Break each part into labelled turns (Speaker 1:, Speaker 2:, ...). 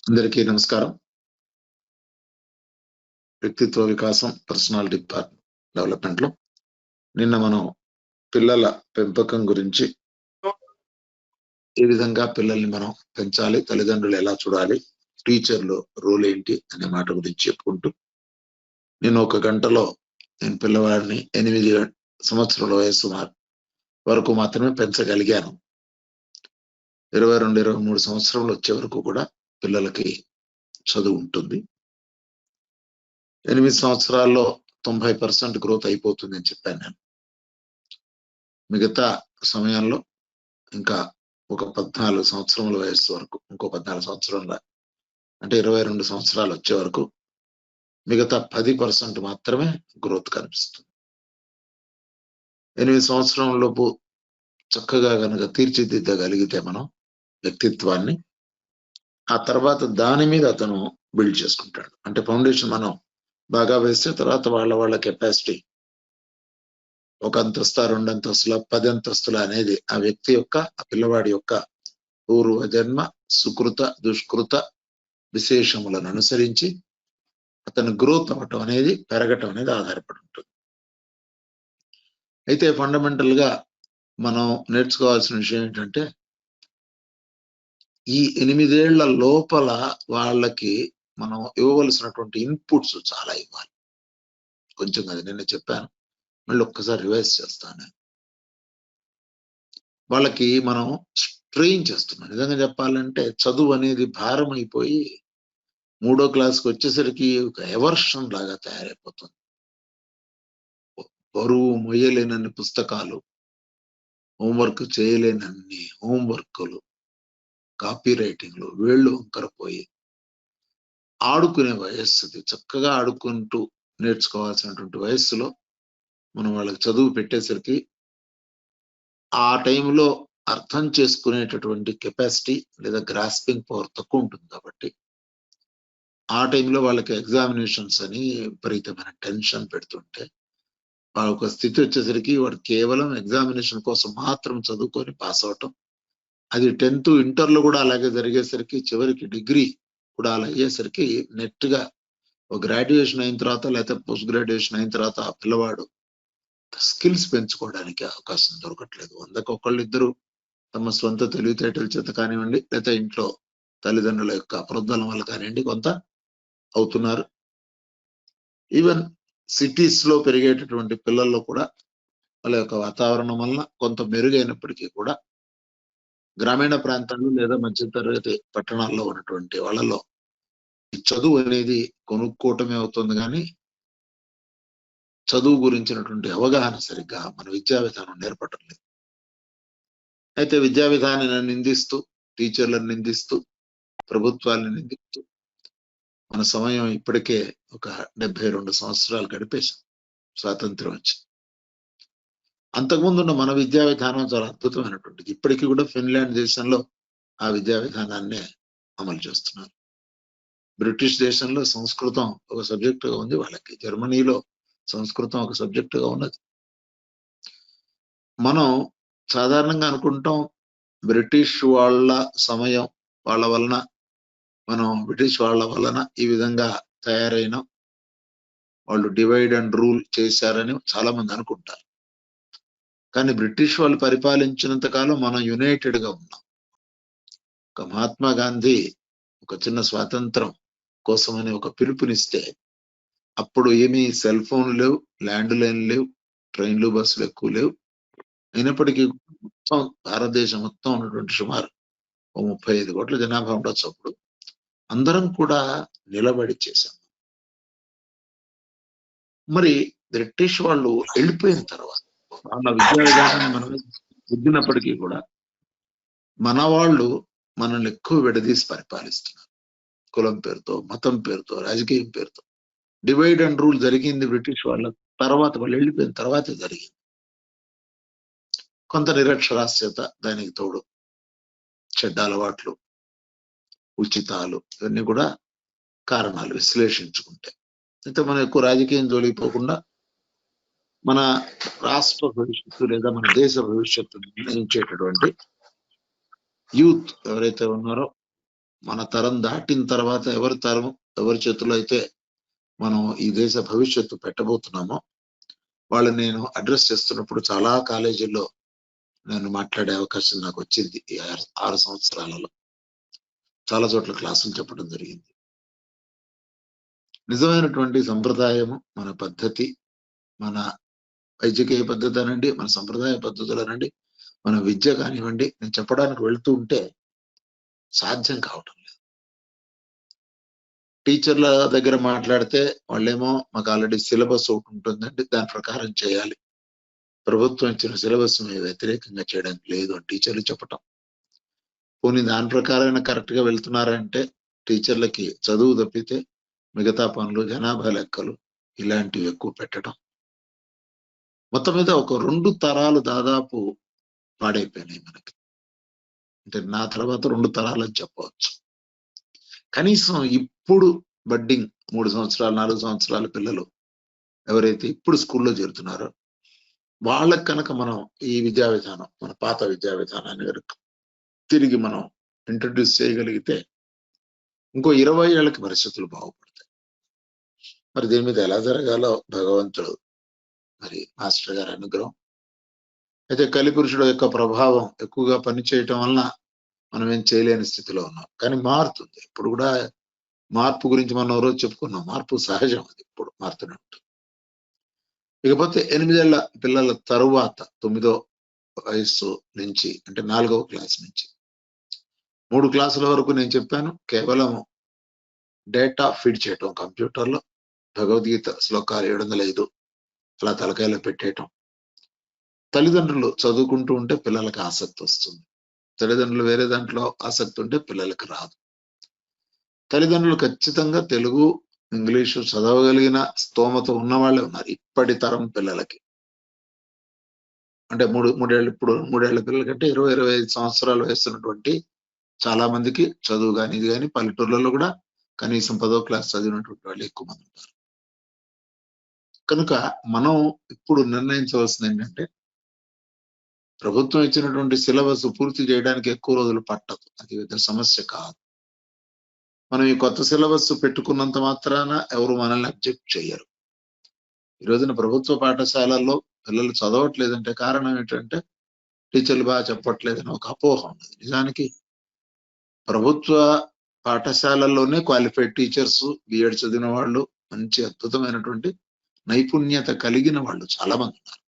Speaker 1: అందరికీ నమస్కారం. వ్యక్తిత్వ వికాసం, పర్సనాలిటీ డెవలప్మెంట్ లో నిన్న మనం పిల్లల పెంపకం గురించి, ఏ విధంగా పిల్లల్ని మనం పెంచాలి, తల్లిదండ్రులు ఎలా చూడాలి, టీచర్లు రోల్ ఏంటి అనే మాట గురించి చెప్పుకుంటూ, నేను ఒక గంటలో నేను పిల్లవాడిని 8 సంవత్సరాల వయస్సు వరకు మాత్రమే పెంచగలిగాను. 22, 23 సంవత్సరాలు వచ్చే వరకు కూడా పిల్లలకి చదువు ఉంటుంది. 8 సంవత్సరాల్లో 90% గ్రోత్ అయిపోతుంది అని చెప్పాను నేను. మిగతా సమయంలో ఇంకా ఒక 14 సంవత్సరముల వయస్సు వరకు, ఇంకో 14 సంవత్సరాల అంటే 22 సంవత్సరాలు వచ్చే వరకు మిగతా 10% మాత్రమే గ్రోత్ కనిపిస్తుంది. 8 సంవత్సరం లోపు చక్కగా కనుక తీర్చిదిద్దగలిగితే మనం వ్యక్తిత్వాన్ని, ఆ తర్వాత దాని మీద అతను బిల్డ్ చేసుకుంటాడు. అంటే ఫౌండేషన్ మనం బాగా వేస్తే తర్వాత వాళ్ళ కెపాసిటీ ఒక అంతస్తు, 2 అంతస్తుల, 10 అంతస్తుల అనేది ఆ వ్యక్తి యొక్క, ఆ పిల్లవాడి యొక్క పూర్వ జన్మ సుకృత దుష్కృత విశేషములను అనుసరించి అతను గ్రోత్ అవ్వటం అనేది, పెరగటం అనేది ఆధారపడి ఉంటుంది. అయితే ఫండమెంటల్ గా మనం నేర్చుకోవాల్సిన విషయం ఏంటంటే, ఈ 8 ఏళ్ల లోపల వాళ్ళకి మనం ఇవ్వవలసినటువంటి ఇన్పుట్స్ చాలా ఇవ్వాలి. కొంచెం అది నిన్న చెప్పాను, మళ్ళీ ఒక్కసారి రివైజ్ చేస్తాను. వాళ్ళకి మనం ట్రైన్ చేస్తున్నాం. నిజంగా చెప్పాలంటే చదువు అనేది భారం అయిపోయి 3వ క్లాస్కి వచ్చేసరికి ఒక ఎవర్షన్ లాగా తయారైపోతుంది. బరువు మొయ్యలేనన్ని పుస్తకాలు, హోంవర్క్ చేయలేనన్ని హోంవర్క్లు, కాపీ రైటింగ్లు, వేళ్ళు వంకరపోయి ఆడుకునే వయస్సుది. చక్కగా ఆడుకుంటూ నేర్చుకోవాల్సినటువంటి వయస్సులో మనం వాళ్ళకి చదువు పెట్టేసరికి ఆ టైంలో అర్థం చేసుకునేటటువంటి కెపాసిటీ లేదా గ్రాస్పింగ్ పవర్ తక్కువ ఉంటుంది. కాబట్టి ఆ టైంలో వాళ్ళకి ఎగ్జామినేషన్స్ అని విపరీతమైన టెన్షన్ పెడుతుంటే, ఒక స్థితి వచ్చేసరికి వాడు కేవలం ఎగ్జామినేషన్ కోసం మాత్రం చదువుకొని పాస్ అవటం, అది 10th ఇంటర్లో కూడా అలాగే జరిగేసరికి, చివరికి డిగ్రీ కూడా అలా అయ్యేసరికి నెట్ గా ఒక గ్రాడ్యుయేషన్ అయిన తర్వాత లేకపోతే పోస్ట్ గ్రాడ్యుయేషన్ అయిన తర్వాత ఆ పిల్లవాడు స్కిల్స్ పెంచుకోవడానికి అవకాశం దొరకట్లేదు. 100కి ఒకళ్ళిద్దరు తమ స్వంత తెలివితేటల చేత కానివ్వండి, లేకపోతే ఇంట్లో తల్లిదండ్రుల యొక్క ప్రోద్బలం వల్ల కానివ్వండి కొంత అవుతున్నారు. ఈవెన్ సిటీస్ లో పెరిగేటటువంటి పిల్లల్లో కూడా వాళ్ళ యొక్క వాతావరణం వల్ల కొంత మెరుగైనప్పటికీ కూడా, గ్రామీణ ప్రాంతాలు లేదా మధ్యతరగతి పట్టణాల్లో ఉన్నటువంటి వాళ్ళలో చదువు అనేది కొనుక్కోవటమే అవుతుంది, కానీ చదువు గురించినటువంటి అవగాహన సరిగ్గా మన విద్యా విధానం నేర్పటం లేదు. అయితే విద్యా విధానాన్ని నిందిస్తూ, టీచర్లను నిందిస్తూ, ప్రభుత్వాలను నిందిస్తూ మన సమయం ఇప్పటికే ఒక 72 సంవత్సరాలు గడిపేశాం స్వాతంత్రం వచ్చి. అంతకుముందు ఉన్న మన విద్యా విధానం చాలా అద్భుతమైనటువంటిది. ఇప్పటికీ కూడా ఫిన్లాండ్ దేశంలో ఆ విద్యా విధానాన్నే అమలు చేస్తున్నారు. బ్రిటిష్ దేశంలో సంస్కృతం ఒక సబ్జెక్టుగా ఉంది వాళ్ళకి, జర్మనీలో సంస్కృతం ఒక సబ్జెక్టుగా ఉన్నది. మనం సాధారణంగా అనుకుంటాం బ్రిటిష్ వాళ్ళ సమయం, వాళ్ళ వలన మనం బ్రిటిష్ వాళ్ళ వలన ఈ విధంగా తయారైన, వాళ్ళు డివైడ్ అండ్ రూల్ చేశారని చాలా మంది అనుకుంటారు. కానీ బ్రిటిష్ వాళ్ళు పరిపాలించినంత కాలం మనం యునైటెడ్ గా ఉన్నాం. ఒక మహాత్మా గాంధీ ఒక చిన్న స్వాతంత్రం కోసమని ఒక పిలుపునిస్తే, అప్పుడు ఏమీ సెల్ ఫోన్ లేవు, ల్యాండ్ లైన్ లేవు, ట్రైన్లు బస్సులు ఎక్కువ లేవు. అయినప్పటికీ మొత్తం భారతదేశం మొత్తం ఉన్నటువంటి సుమారు 35 కోట్ల జనాభా ఉండొచ్చు. అప్పుడు అందరం కూడా నిలబడి చేశాం. మరి బ్రిటిష్ వాళ్ళు వెళ్ళిపోయిన తర్వాత వాళ్ళ విద్యా విధానాన్ని మనం రుద్దినప్పటికీ కూడా మన వాళ్ళు మనల్ని ఎక్కువ విడదీసి పరిపాలిస్తున్నారు. కులం పేరుతో, మతం పేరుతో, రాజకీయం పేరుతో డివైడ్ అండ్ రూల్ జరిగింది బ్రిటిష్ వాళ్ళ తర్వాత, వాళ్ళు వెళ్ళిపోయిన తర్వాతే జరిగింది. కొంత నిరక్షరాస్యత, దానికి తోడు చెడ్డ అలవాట్లు, ఉచితాలు, ఇవన్నీ కూడా కారణాలు విశ్లేషించుకుంటే. అయితే మనం ఎక్కువ రాజకీయం జోలిపోకుండా మన రాష్ట్ర భవిష్యత్తు లేదా మన దేశ భవిష్యత్తు నిర్ణయించేటటువంటి యూత్ ఎవరైతే ఉన్నారో మన తరం దాటిన తర్వాత ఎవరి చేతిలో అయితే మనం ఈ దేశ భవిష్యత్తు పెట్టబోతున్నామో వాళ్ళు నేను అడ్రస్ చేస్తున్నప్పుడు చాలా కాలేజీల్లో నేను మాట్లాడే అవకాశం నాకు వచ్చింది ఈ 6 సంవత్సరాలలో. చాలా చోట్ల క్లాసులు చెప్పడం జరిగింది. నిజమైనటువంటి సంప్రదాయము, మన పద్ధతి, మన వైద్యకీయ పద్ధతి అనండి, మన సంప్రదాయ పద్ధతులు అనండి, మన విద్య కానివ్వండి, నేను చెప్పడానికి వెళ్తూ ఉంటే సాధ్యం కావటం లేదు. టీచర్ల దగ్గర మాట్లాడితే వాళ్ళేమో మాకు ఆల్రెడీ సిలబస్ ఒకటి ఉంటుందండి, దాని ప్రకారం చేయాలి. ప్రభుత్వం ఇచ్చిన సిలబస్ మీద వ్యతిరేకంగా చేయడానికి లేదు అని టీచర్లు చెప్పటం. పోనీ దాని ప్రకారం కరెక్ట్ గా వెళ్తున్నారంటే టీచర్లకి చదువు తప్పితే మిగతా పనులు, జనాభా లెక్కలు ఇలాంటివి ఎక్కువ పెట్టడం. మొత్తం మీద ఒక 2 తరాలు దాదాపు పాడైపోయినాయి మనకి. అంటే నా తర్వాత 2 తరాలు అని చెప్పవచ్చు. కనీసం ఇప్పుడు బడ్డింగ్ 3 సంవత్సరాలు 4 సంవత్సరాల పిల్లలు ఎవరైతే ఇప్పుడు స్కూల్లో చేరుతున్నారో వాళ్ళకి కనుక మనం ఈ విద్యా విధానం, మన పాత విద్యా విధానాన్ని కనుక తిరిగి మనం ఇంట్రడ్యూస్ చేయగలిగితే ఇంకో 20 ఏళ్ళకి పరిస్థితులు బాగుపడతాయి. మరి దీని మీద ఎలా జరగాలో భగవంతుడు, మరి మాస్టర్ గారి అనుగ్రహం. అయితే కలిపురుషుడు యొక్క ప్రభావం ఎక్కువగా పనిచేయటం వలన మనం ఏం చేయలేని స్థితిలో ఉన్నాం. కానీ మారుతుంది. ఇప్పుడు కూడా మార్పు గురించి మనం రోజు చెప్పుకున్నాం. మార్పు సహజం, అది ఇప్పుడు మారుతూనే ఉంటుంది. ఇకపోతే 8 ఏళ్ల పిల్లల తరువాత 9వ వయస్సు నుంచి, అంటే 4వ క్లాస్ నుంచి 3 క్లాసుల వరకు నేను చెప్పాను. కేవలం డేటా ఫీడ్ చేయటం కంప్యూటర్లో, భగవద్గీత శ్లోకాలు 705 అలా తలకాయలో పెట్టేయటం. తల్లిదండ్రులు చదువుకుంటూ ఉంటే పిల్లలకి ఆసక్తి వస్తుంది. తల్లిదండ్రులు వేరే దాంట్లో ఆసక్తి ఉంటే పిల్లలకి రాదు. తల్లిదండ్రులు ఖచ్చితంగా తెలుగు, ఇంగ్లీషు చదవగలిగిన స్తోమత ఉన్నవాళ్ళే ఉన్నారు ఇప్పటి తరం పిల్లలకి. అంటే మూడేళ్ల పిల్లల కంటే 20-25 సంవత్సరాలు వయసున్నటువంటి చాలా మందికి చదువు కానీ ఇది కానీ పల్లెటూర్లలో కూడా కనీసం 10వ క్లాస్ చదివినటువంటి వాళ్ళు ఎక్కువ మంది ఉంటారు. కనుక మనం ఇప్పుడు నిర్ణయించవలసింది ఏంటంటే ప్రభుత్వం ఇచ్చినటువంటి సిలబస్ పూర్తి చేయడానికి ఎక్కువ రోజులు పట్టదు. అది పెద్ద సమస్య కాదు. మనం ఈ కొత్త సిలబస్ పెట్టుకున్నంత మాత్రాన ఎవరు మనల్ని అబ్జెక్ట్ చేయరు. ఈ రోజున ప్రభుత్వ పాఠశాలల్లో పిల్లలు చదవట్లేదంటే కారణం ఏంటంటే టీచర్లు బాగా చెప్పట్లేదని ఒక అపోహ ఉన్నది. నిజానికి ప్రభుత్వ పాఠశాలల్లోనే క్వాలిఫైడ్ టీచర్స్, బిఎడ్ చదివిన వాళ్ళు, మంచి అద్భుతమైనటువంటి నైపుణ్యత కలిగిన వాళ్ళు చాలా మంది ఉన్నారు.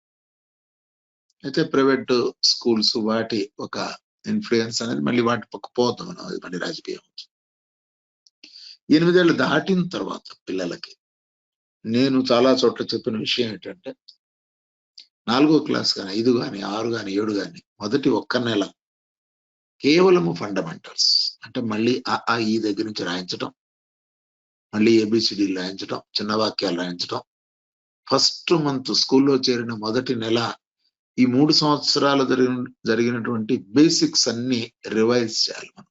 Speaker 1: అయితే ప్రైవేట్ స్కూల్స్ వాటి ఒక ఇన్ఫ్లుయెన్స్ అనేది మళ్ళీ వాటి పక్క పోతాం మనం, అది మళ్ళీ రాజకీయం. 8 ఏళ్ళు దాటిన తర్వాత పిల్లలకి నేను చాలా చోట్ల చెప్పిన విషయం ఏంటంటే 4వ క్లాస్ కానీ 5 కానీ 6 కానీ 7 కానీ మొదటి ఒక్క నెల కేవలము ఫండమెంటల్స్, అంటే మళ్ళీ ఆ ఈ దగ్గర నుంచి రాయించడం, మళ్ళీ ఏబిసిడీలు రాయించడం, చిన్న వాక్యాలు రాయించడం. ఫస్ట్ మంత్ స్కూల్లో చేరిన మొదటి నెల ఈ 3 సంవత్సరాలు జరిగినటువంటి బేసిక్స్ అన్ని రివైజ్ చేయాలి మనం.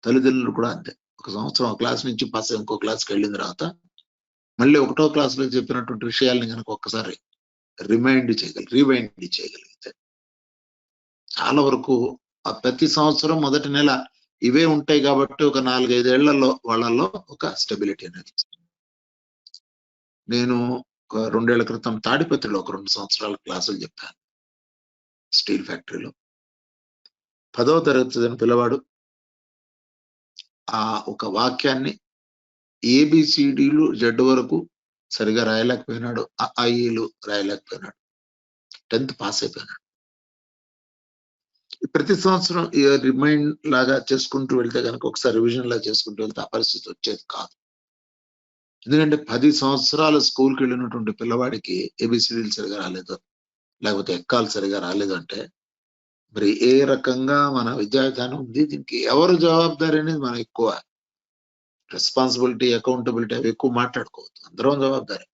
Speaker 1: తల్లిదండ్రులు కూడా అంతే. ఒక సంవత్సరం ఒక క్లాస్ నుంచి పాస్ ఇంకో క్లాస్కి వెళ్ళిన తర్వాత మళ్ళీ 1వ క్లాసులో చెప్పినటువంటి విషయాల్ని కనుక ఒక్కసారి రివైండ్ చేయగలిగితే చాలా వరకు ఆ ప్రతి సంవత్సరం మొదటి నెల ఇవే ఉంటాయి కాబట్టి ఒక 4-5 ఏళ్లలో వాళ్ళల్లో ఒక స్టెబిలిటీ అనేది. నేను ఒక 2 ఏళ్ల క్రితం తాడిపత్రిలో ఒక 2 సంవత్సరాల క్లాసులు చెప్పాను. స్టీల్ ఫ్యాక్టరీలో 10వ తరగతి చదివిన పిల్లవాడు ఆ ఒక వాక్యాన్ని ఏబిసిడీలు జెడ్ వరకు సరిగా రాయలేకపోయినాడు, ఐలు రాయలేకపోయినాడు. 10th పాస్ అయిపోయినాడు. ప్రతి సంవత్సరం రిమైండ్ లాగా చేసుకుంటూ వెళ్తే కనుక, ఒకసారి రివిజన్ లాగా చేసుకుంటూ వెళ్తే ఆ పరిస్థితి వచ్చేది కాదు. ఎందుకంటే 10 సంవత్సరాలు స్కూల్కి వెళ్ళినటువంటి పిల్లవాడికి ఏబిసిడీలు సరిగా రాలేదు, లేకపోతే ఎక్కాలు సరిగా రాలేదు అంటే మరి ఏ రకంగా మన విద్యా విధానం ఉంది, దీనికి ఎవరు జవాబుదారి అనేది మనం ఎక్కువ రెస్పాన్సిబిలిటీ, అకౌంటబిలిటీ అవి ఎక్కువ మాట్లాడుకోవద్దు. అందరం జవాబుదారి.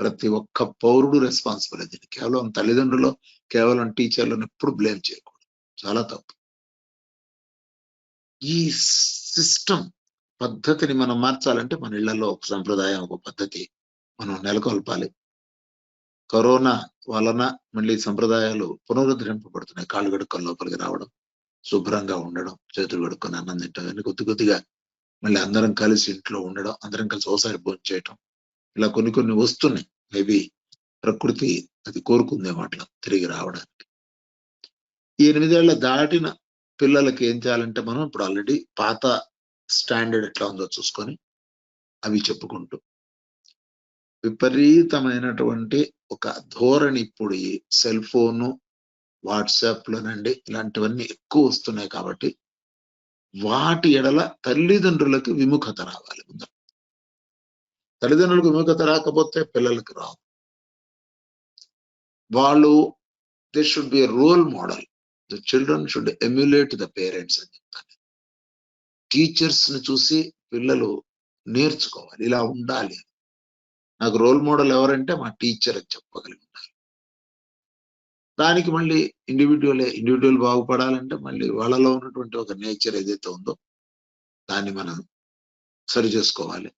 Speaker 1: ప్రతి ఒక్క పౌరుడు రెస్పాన్సిబుల్. దీన్ని కేవలం తల్లిదండ్రులు, కేవలం టీచర్లను ఎప్పుడు బ్లేమ్ చేయకూడదు, చాలా తప్పు. ఈ సిస్టమ్ పద్ధతిని మనం మార్చాలంటే మన ఇళ్లలో ఒక సంప్రదాయం, ఒక పద్ధతి మనం నెలకొల్పాలి. కరోనా వలన మళ్ళీ సంప్రదాయాలు పునరుద్ధరింపబడుతున్నాయి. కాళ్ళు గడుక్కలు లోపలికి రావడం, శుభ్రంగా ఉండడం, చేతులు కడుక్కొని అన్నం తింటాం, కానీ కొద్దిగా మళ్ళీ అందరం కలిసి ఇంట్లో ఉండడం, అందరం కలిసి ఒకసారి భోజనం చేయటం, ఇలా కొన్ని వస్తున్నాయి. మేబీ ప్రకృతి అది కోరుకుందేమో అట్లా తిరిగి రావడానికి. ఈ 8 ఏళ్ల దాటిన పిల్లలకి ఏం చేయాలంటే, మనం ఇప్పుడు ఆల్రెడీ పాత స్టాండర్డ్ ఎట్లా ఉందో చూసుకొని అవి చెప్పుకుంటూ, విపరీతమైనటువంటి ఒక ధోరణి ఇప్పుడు ఈ సెల్ ఫోను, వాట్సాప్ లోనండి ఇలాంటివన్నీ ఎక్కువ వస్తున్నాయి కాబట్టి వాటి ఎడల తల్లిదండ్రులకు విముఖత రావాలి. ముందు తల్లిదండ్రులకు విముఖత రాకపోతే పిల్లలకి రావు. వాళ్ళు they should be role model. The children should emulate the parents అని చెప్తాను. టీచర్స్ ని చూసి పిల్లలు నేర్చుకోవాలి, ఇలా ఉండాలి. నాకు రోల్ మోడల్ ఎవరంటే మా టీచర్ అని చెప్పగలిగి ఉండాలి. దానికి మళ్ళీ ఇండివిజువల్ బాగుపడాలంటే మళ్ళీ వాళ్ళలో ఉన్నటువంటి ఒక నేచర్ ఏదైతే ఉందో దాన్ని మనం సరి చేసుకోవాలి.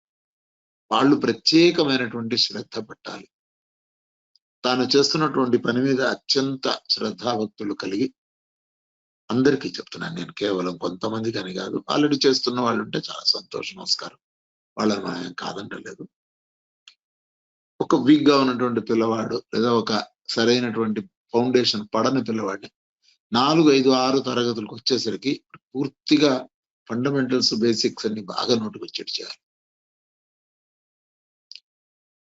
Speaker 1: వాళ్ళు ప్రత్యేకమైనటువంటి శ్రద్ధ పెట్టాలి. తాను చేస్తున్నటువంటి పని మీద అత్యంత శ్రద్ధాభక్తులు కలిగి, అందరికీ చెప్తున్నాను నేను, కేవలం కొంతమందికి అని కాదు, ఆల్రెడీ చేస్తున్న వాళ్ళు ఉంటే చాలా సంతోషం, నమస్కారం, వాళ్ళని మనం కాదంటలేదు. ఒక వీక్ గా ఉన్నటువంటి పిల్లవాడు లేదా ఒక సరైనటువంటి ఫౌండేషన్ పడని పిల్లవాడిని 4, 5, 6 తరగతులకు వచ్చేసరికి పూర్తిగా ఫండమెంటల్స్, బేసిక్స్ అన్ని బాగా నోటుకు వచ్చేటి చేయాలి.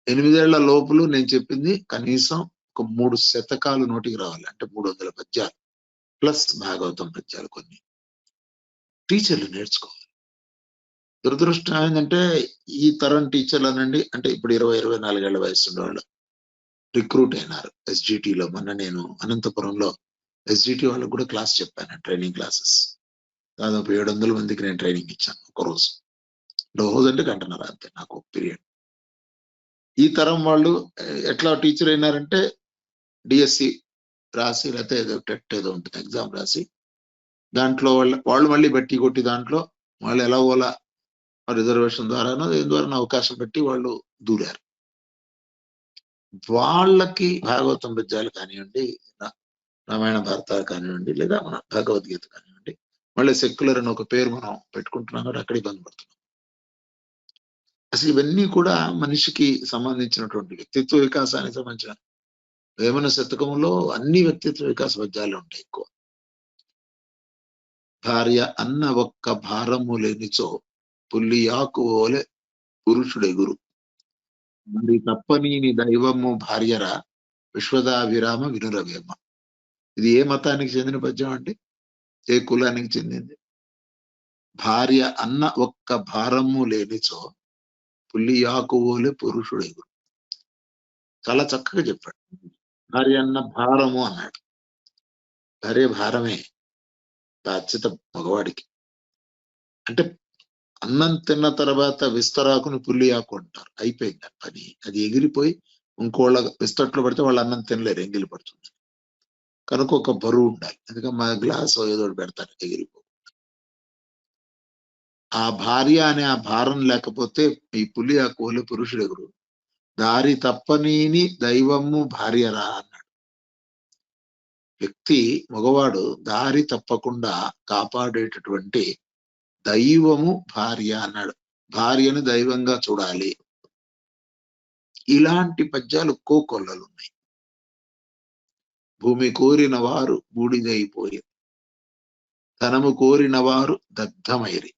Speaker 1: 8 ఏళ్ల లోపులు నేను చెప్పింది కనీసం ఒక 3 శతకాలు నోటికి రావాలి, అంటే 300 పద్యాలు ప్లస్ భాగవతం పద్యాలు కొన్ని టీచర్లు నేర్చుకోవాలి. దురదృష్టం ఏంటంటే ఈ తరం టీచర్లు అనండి, అంటే ఇప్పుడు 20-24 ఏళ్ల వయసు ఉండేవాళ్ళు రిక్రూట్ అయినారు ఎస్జిటిలో. మొన్న నేను అనంతపురంలో ఎస్జిటి వాళ్ళకు కూడా క్లాస్ చెప్పాను, ట్రైనింగ్ క్లాసెస్. దాదాపు 700 మందికి నేను ట్రైనింగ్ ఇచ్చాను ఒక రోజు. రోజు అంటే గంటన్నర అంతే నాకు ఒక పీరియడ్. ఈ తరం వాళ్ళు ఎట్లా టీచర్ అయినారంటే డిఎస్సి రాసి, లేకపోతే ఏదో టెట్ ఏదో ఉంటుంది ఎగ్జామ్ రాసి, దాంట్లో వాళ్ళు మళ్ళీ బట్టి కొట్టి దాంట్లో వాళ్ళు ఎలాగోలా రిజర్వేషన్ ద్వారానో దేని ద్వారా అవకాశం పెట్టి వాళ్ళు దూరారు. వాళ్ళకి భాగవతం పద్యాలు కానివ్వండి, రామాయణ భారతాలు కానివ్వండి, లేదా మన భగవద్గీత కానివ్వండి, మళ్ళీ సెక్యులర్ అని ఒక పేరు మనం పెట్టుకుంటున్నాం కూడా అక్కడ ఇబ్బంది పడుతున్నాం. అసలు ఇవన్నీ కూడా మనిషికి సంబంధించినటువంటి వ్యక్తిత్వ వికాసానికి సంబంధించిన వేమన శతకంలో అన్ని వ్యక్తిత్వ వికాస పద్యాలు ఉంటాయి ఎక్కువ. భార్య అన్న ఒక్క భారము లేనిచో పుల్లియాకు ఓలే పురుషుడెగురు, మరి తప్పనీని దైవము భార్యరా విశ్వదా విరామ వినురవేమ. ఇది ఏ మతానికి చెందిన పద్యం అండి? ఏ కులానికి చెందింది? భార్య అన్న ఒక్క భారము లేనిచో పుల్లియాకు ఓలే పురుషుడెగురు. చాలా చక్కగా చెప్పాడు. భార్య అన్న భారము అన్నాడు. భార్య భారమే, బాధ్యత మగవాడికి. అంటే అన్నం తిన్న తర్వాత విస్తరాకుని పుల్లియాకు అంటారు. అయిపోయింది ఆ పని, అది ఎగిరిపోయి ఇంకోళ్ళ విస్తట్లో పడితే వాళ్ళు అన్నం తినలేరు, ఎంగిలి పడుతుంది. కనుక ఒక బరువు ఉండాలి. అందుకని మా గ్లాస్ ఏదో పెడతారు ఎగిరిపో. ఆ భార్య అనే ఆ భారం లేకపోతే ఈ పుల్లియాకు ఓలే పురుషుడు ఎగురు. దారి తప్పనీని దైవము భార్యరా అన్నాడు. వ్యక్తి మగవాడు దారి తప్పకుండా కాపాడేటటువంటి దైవము భార్య అన్నాడు. భార్యను దైవంగా చూడాలి. ఇలాంటి పద్యాలు కోకొల్లలు ఉన్నాయి. భూమి కోరిన వారు బూడిదైపోయి, ధనము కోరిన వారు దగ్ధమైరి,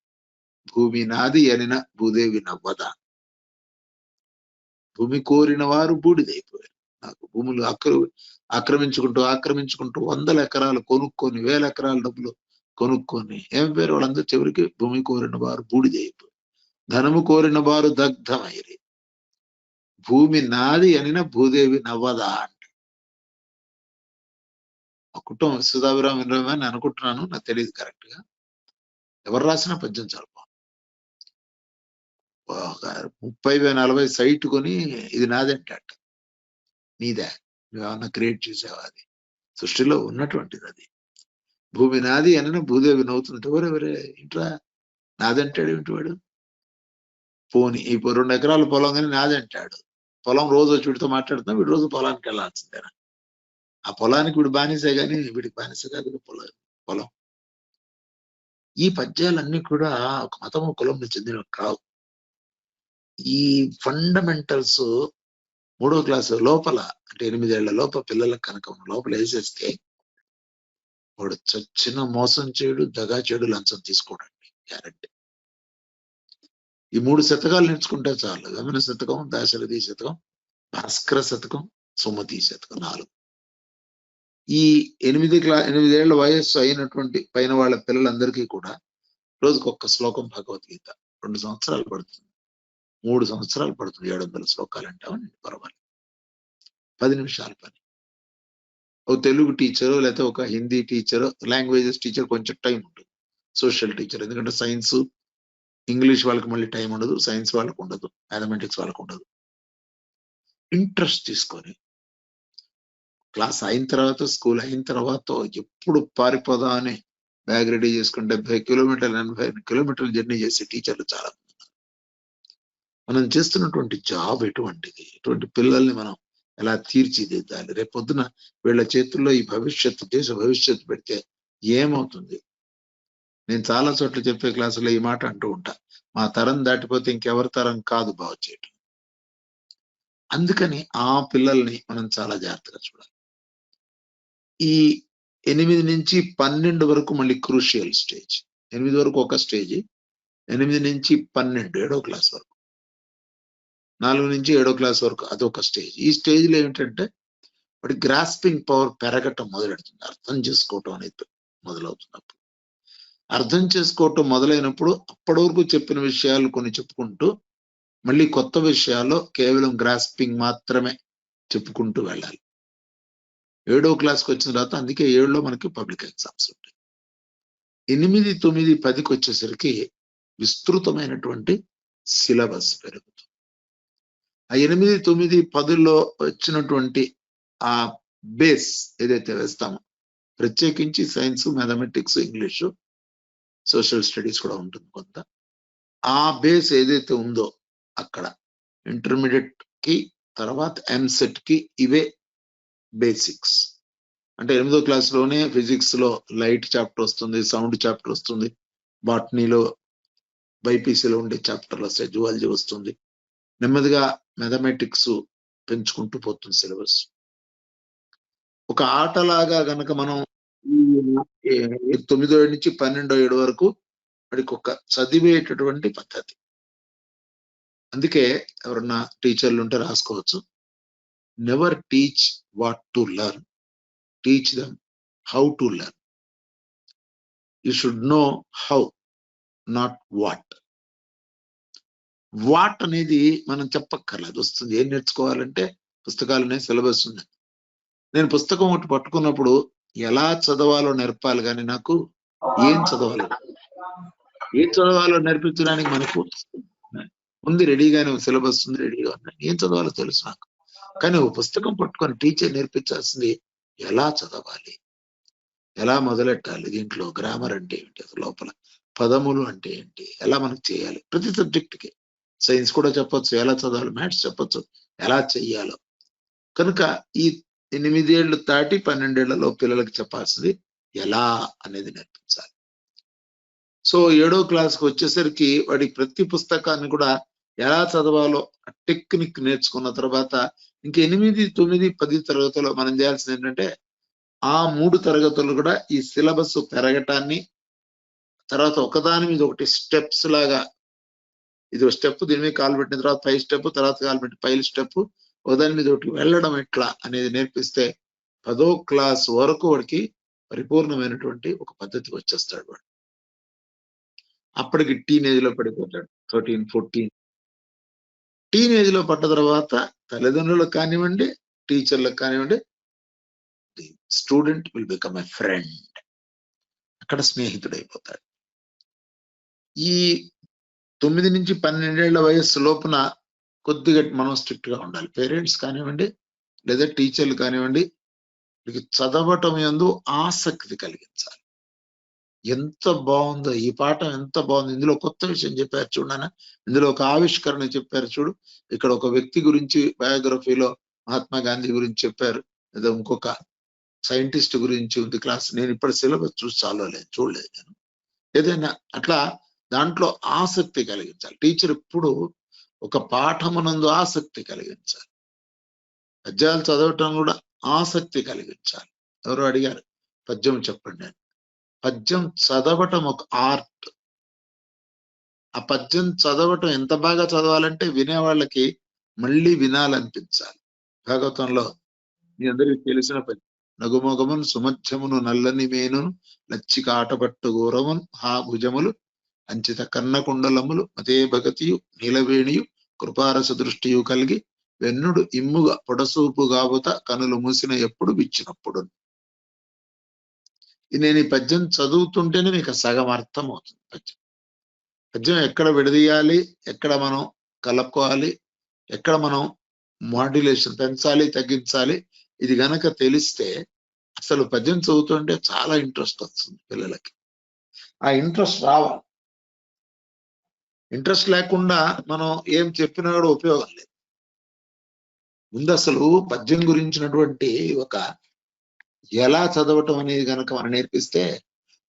Speaker 1: భూమి నాది అనిన భూదేవి నవ్వదా. భూమి కోరిన వారు బూడిదైపోయారు. నాకు భూములు ఆక్రమించుకుంటూ 100 ఎకరాలు కొనుక్కొని 1000 ఎకరాల డబ్బులు కొనుక్కొని ఏం పేరు వాళ్ళందరూ చివరికి భూమి కోరిన వారు బూడిదైపోయారు, ధనము కోరిన వారు దగ్ధమైరి, భూమి నాది అనిన భూదేవి నవ్వదా అంట. మా కుటుంబం విశ్వదాభిరామ వినరమే అని అనుకుంటున్నాను, నాకు తెలియదు కరెక్ట్ గా. ఎవరు రాసినా పద్యం చాలా బాగుంది. 30-40 సైట్ కొని ఇది నాదంటాట. నీదే, నువ్వేమన్నా క్రియేట్ చేసావా? అది సృష్టిలో ఉన్నటువంటిది. అది భూమి నాది అని భూదేవి నవ్వుతుంటే ఎవరెవరే ఇంట్రా నాదంటాడు ఏమిటి వాడు? పోని ఈ 2 ఎకరాల పొలం కానీ నాదంటాడు. పొలం రోజు వచ్చి వీడితో మాట్లాడుతున్నా, వీడు రోజు పొలానికి వెళ్ళాల్సిందేనా? ఆ పొలానికి వీడు బానిసే కానీ వీడికి బానిస కాదు పొలం. ఈ పద్యాలన్నీ కూడా ఒక మతము కులంకి చెందినవి కావు. ఈ ఫండమెంటల్స్ 3వ క్లాసు లోపల అంటే 8 ఏళ్ల లోపల పిల్లలకు కనుక లోపల వేసేస్తే వాడు చచ్చిన మోసం చేయడు, దగా చేయడు, లంచం తీసుకోడండి. గ్యారంటీ. ఈ 3 శతకాలు నేర్చుకుంటే చాలు. వేమన శతకం, దాశరథి శతకం, భాస్కర శతకం, సుమతి శతకం 4. ఈ 8 ఏళ్ల వయస్సు అయినటువంటి పైన వాళ్ళ పిల్లలందరికీ కూడా రోజుకొక్క శ్లోకం భగవద్గీత. 2 సంవత్సరాలు పడుతుంది, 3 సంవత్సరాలు పడుతుంది. 700 శ్లోకాలు అంటామని పర్వాలేదు. 10 నిమిషాల పని. ఒక తెలుగు టీచరు లేకపోతే ఒక హిందీ టీచరు, లాంగ్వేజెస్ టీచర్ కొంచెం టైం ఉంటుంది. సోషల్ టీచర్, ఎందుకంటే సైన్స్, ఇంగ్లీష్ వాళ్ళకి మళ్ళీ టైం ఉండదు, సైన్స్ వాళ్ళకు ఉండదు, మ్యాథమెటిక్స్ వాళ్ళకు ఉండదు. ఇంట్రెస్ట్ తీసుకొని క్లాస్ అయిన తర్వాత, స్కూల్ అయిన తర్వాత ఎప్పుడు పారిపోదా అని బ్యాగ్ రెడీ చేసుకుని 70 కిలోమీటర్లు 85 కిలోమీటర్లు జర్నీ చేసే టీచర్లు చాలా మంది ఉన్నారు. మనం చేస్తున్నటువంటి జాబ్ ఎటువంటిది, ఎటువంటి పిల్లల్ని మనం ఎలా తీర్చిదిద్దాలి, రేపొద్దున వీళ్ళ చేతుల్లో ఈ భవిష్యత్తు, దేశ భవిష్యత్తు పెడితే ఏమవుతుంది? నేను చాలా చోట్ల చెప్పే క్లాసులో ఈ మాట అంటూ ఉంటా, మా తరం దాటిపోతే ఇంకెవరి తరం కాదు బాగు చేయటం. అందుకని ఆ పిల్లల్ని మనం చాలా జాగ్రత్తగా చూడాలి. ఈ 8 నుంచి 12 వరకు మళ్ళీ క్రూషియల్ స్టేజ్. 8 వరకు ఒక స్టేజ్, 8 నుంచి 12 7వ క్లాస్ వరకు, 4 నుంచి 7వ క్లాస్ వరకు అదొక స్టేజ్. ఈ స్టేజ్ లో ఏంటంటే వాడి గ్రాస్పింగ్ పవర్ పెరగటం మొదలెడుతుంది. అర్థం చేసుకోవటం అనేది మొదలవుతున్నప్పుడు, అర్థం చేసుకోవటం మొదలైనప్పుడు అప్పటి వరకు చెప్పిన విషయాలు కొన్ని చెప్పుకుంటూ మళ్ళీ కొత్త విషయాల్లో కేవలం గ్రాస్పింగ్ మాత్రమే చెప్పుకుంటూ వెళ్ళాలి. 7వ క్లాస్కి వచ్చిన తర్వాత, అందుకే 7లో మనకి పబ్లిక్ ఎగ్జామ్స్ ఉంటాయి. 8, 9, 10కి వచ్చేసరికి విస్తృతమైనటువంటి సిలబస్ పెరుగుతుంది. ఆ 8, 9, 10లో వచ్చినటువంటి ఆ బేస్ ఏదైతే వేస్తామో, ప్రత్యేకించి science, mathematics, English, social studies కూడా ఉంటుంది కొంత. ఆ బేస్ ఏదైతే ఉందో అక్కడ ఇంటర్మీడియట్ కి తర్వాత ఎంసెట్ కి ఇవే బేసిక్స్. అంటే 8వ క్లాస్లోనే ఫిజిక్స్ లో లైట్ చాప్టర్ వస్తుంది, సౌండ్ చాప్టర్ వస్తుంది, బాటనీలో బైపీసీలో ఉండే చాప్టర్లు వస్తాయి, జువాలజీ వస్తుంది. నెమ్మదిగా మ్యాథమెటిక్స్ పెంచుకుంటూ పోతుంది సిలబస్. ఒక ఆటలాగా గనక మనం 9వ ఏడు నుంచి 12వ ఏడు వరకు వాడికి ఒక చదివేటటువంటి పద్ధతి. అందుకే ఎవరన్నా టీచర్లు ఉంటే రాసుకోవచ్చు, never teach what to learn, teach them how to learn. You should know how, not what. What అనేది మనం చెప్పక్కర్లేదు, వస్తుంది. ఏం నేర్చుకోవాలంటే పుస్తకాలు ఉన్నాయి, సిలబస్ ఉన్నాయి. నేను పుస్తకం ఒకటి పట్టుకున్నప్పుడు ఎలా చదవాలో నేర్పాలి, కానీ నాకు ఏం చదవాలో నేర్పించడానికి మనకు ఉంది, రెడీగానే సిలబస్ ఉంది, రెడీగా ఉన్నాయి. ఏం చదవాలో తెలుసు నాకు, కానీ ఒక పుస్తకం పట్టుకొని టీచర్ నేర్పించాల్సింది ఎలా చదవాలి, ఎలా మొదలెట్టాలి, దీంట్లో గ్రామర్ అంటే ఏంటి, అసలు లోపల పదములు అంటే ఏంటి, ఎలా మనకు చేయాలి. ప్రతి సబ్జెక్ట్కి సైన్స్ కూడా చెప్పొచ్చు ఎలా చదవాలి, మ్యాథ్స్ చెప్పొచ్చు ఎలా చెయ్యాలో. కనుక ఈ 8 ఏళ్ళు దాటి 12 ఏళ్లలో పిల్లలకు చెప్పాల్సింది ఎలా అనేది నేర్పించాలి. సో 7వ క్లాస్కి వచ్చేసరికి వాడి ప్రతి పుస్తకాన్ని కూడా ఎలా చదవాలో టెక్నిక్ నేర్చుకున్న తర్వాత ఇంక 8, 9, 10 తరగతుల్లో మనం చేయాల్సింది ఏంటంటే ఆ 3 తరగతులు కూడా ఈ సిలబస్ పెరగటాన్ని, తర్వాత ఒకదాని మీద ఒకటి స్టెప్స్ లాగా, ఇది ఒక స్టెప్, దీని మీద కాలు పెట్టిన తర్వాత పై స్టెప్, తర్వాత కాలు పెట్టి పై స్టెప్, ఒకదాని మీద ఒకటి వెళ్ళడం ఎట్లా అనేది నేర్పిస్తే 10వ క్లాస్ వరకు వాడికి పరిపూర్ణమైనటువంటి ఒక పద్ధతికి వచ్చేస్తాడు. వాడు అప్పటికి టీనేజ్ లో పడిపోతాడు, 13, 14. టీనేజ్ లో పడ్డ తర్వాత తల్లిదండ్రులకు కానివ్వండి, టీచర్లకు కానివ్వండి, the student will become a friend. అక్కడ స్నేహితుడైపోతాడు. ఈ 9 నుంచి 12 ఏళ్ల వయస్సు లోపున కొద్దిగా మనం స్ట్రిక్ట్ గా ఉండాలి. పేరెంట్స్ కానివ్వండి లేదా టీచర్లు కానివ్వండి, చదవటం యందు ఆసక్తి కలిగించాలి. ఎంత బాగుందో ఈ పాఠం, ఎంత బాగుంది, ఇందులో కొత్త విషయం చెప్పారు చూడనా, ఇందులో ఒక ఆవిష్కరణ చెప్పారు చూడు, ఇక్కడ ఒక వ్యక్తి గురించి బయోగ్రఫీలో మహాత్మా గాంధీ గురించి చెప్పారు, లేదా ఇంకొక సైంటిస్ట్ గురించి ఉంది క్లాస్. నేను ఇప్పుడు సిలబస్ చూసి చూడలేదు నేను, ఏదైనా అట్లా దాంట్లో ఆసక్తి కలిగించాలి. టీచర్ ఎప్పుడు ఒక పాఠమునందు ఆసక్తి కలిగించాలి. పద్యాలు చదవటం కూడా ఆసక్తి కలిగించాలి. ఎవరో అడిగారు పద్యం చెప్పండి అని. పద్యం చదవటం ఒక ఆర్ట్. ఆ పద్యం చదవటం ఎంత బాగా చదవాలంటే వినేవాళ్ళకి మళ్ళీ వినాలనిపించాలి. భాగవతంలో మీ అందరికి తెలిసిన పద్యం, నగుమొగమును సుమధ్యమును నల్లని మేనును లచ్చిక ఆటపట్టు గౌరవన్ హా భుజములు అంచిత కన్నకుండలములు మతే భగతియు నీలవేణియు కృపారస దృష్టియు కలిగి వెన్నుడు ఇమ్ముగా పొడసూపు గాబుత కనులు మూసిన ఎప్పుడు విచ్చినప్పుడు. నేను ఈ పద్యం చదువుతుంటేనే మీకు సగం అర్థం అవుతుంది. పద్యం ఎక్కడ విడదీయాలి, ఎక్కడ మనం కలుపుకోవాలి, ఎక్కడ మనం మాడ్యులేషన్ పెంచాలి, తగ్గించాలి, ఇది గనక తెలిస్తే అసలు పద్యం చదువుతుంటే చాలా ఇంట్రెస్ట్ వస్తుంది పిల్లలకి. ఆ ఇంట్రెస్ట్ రావాలి. ఇంట్రెస్ట్ లేకుండా మనం ఏం చెప్పినా కూడా ఉపయోగం లేదు. ముందు అసలు పద్యం గురించినటువంటి ఒక ఎలా చదవటం అనేది కనుక మనం నేర్పిస్తే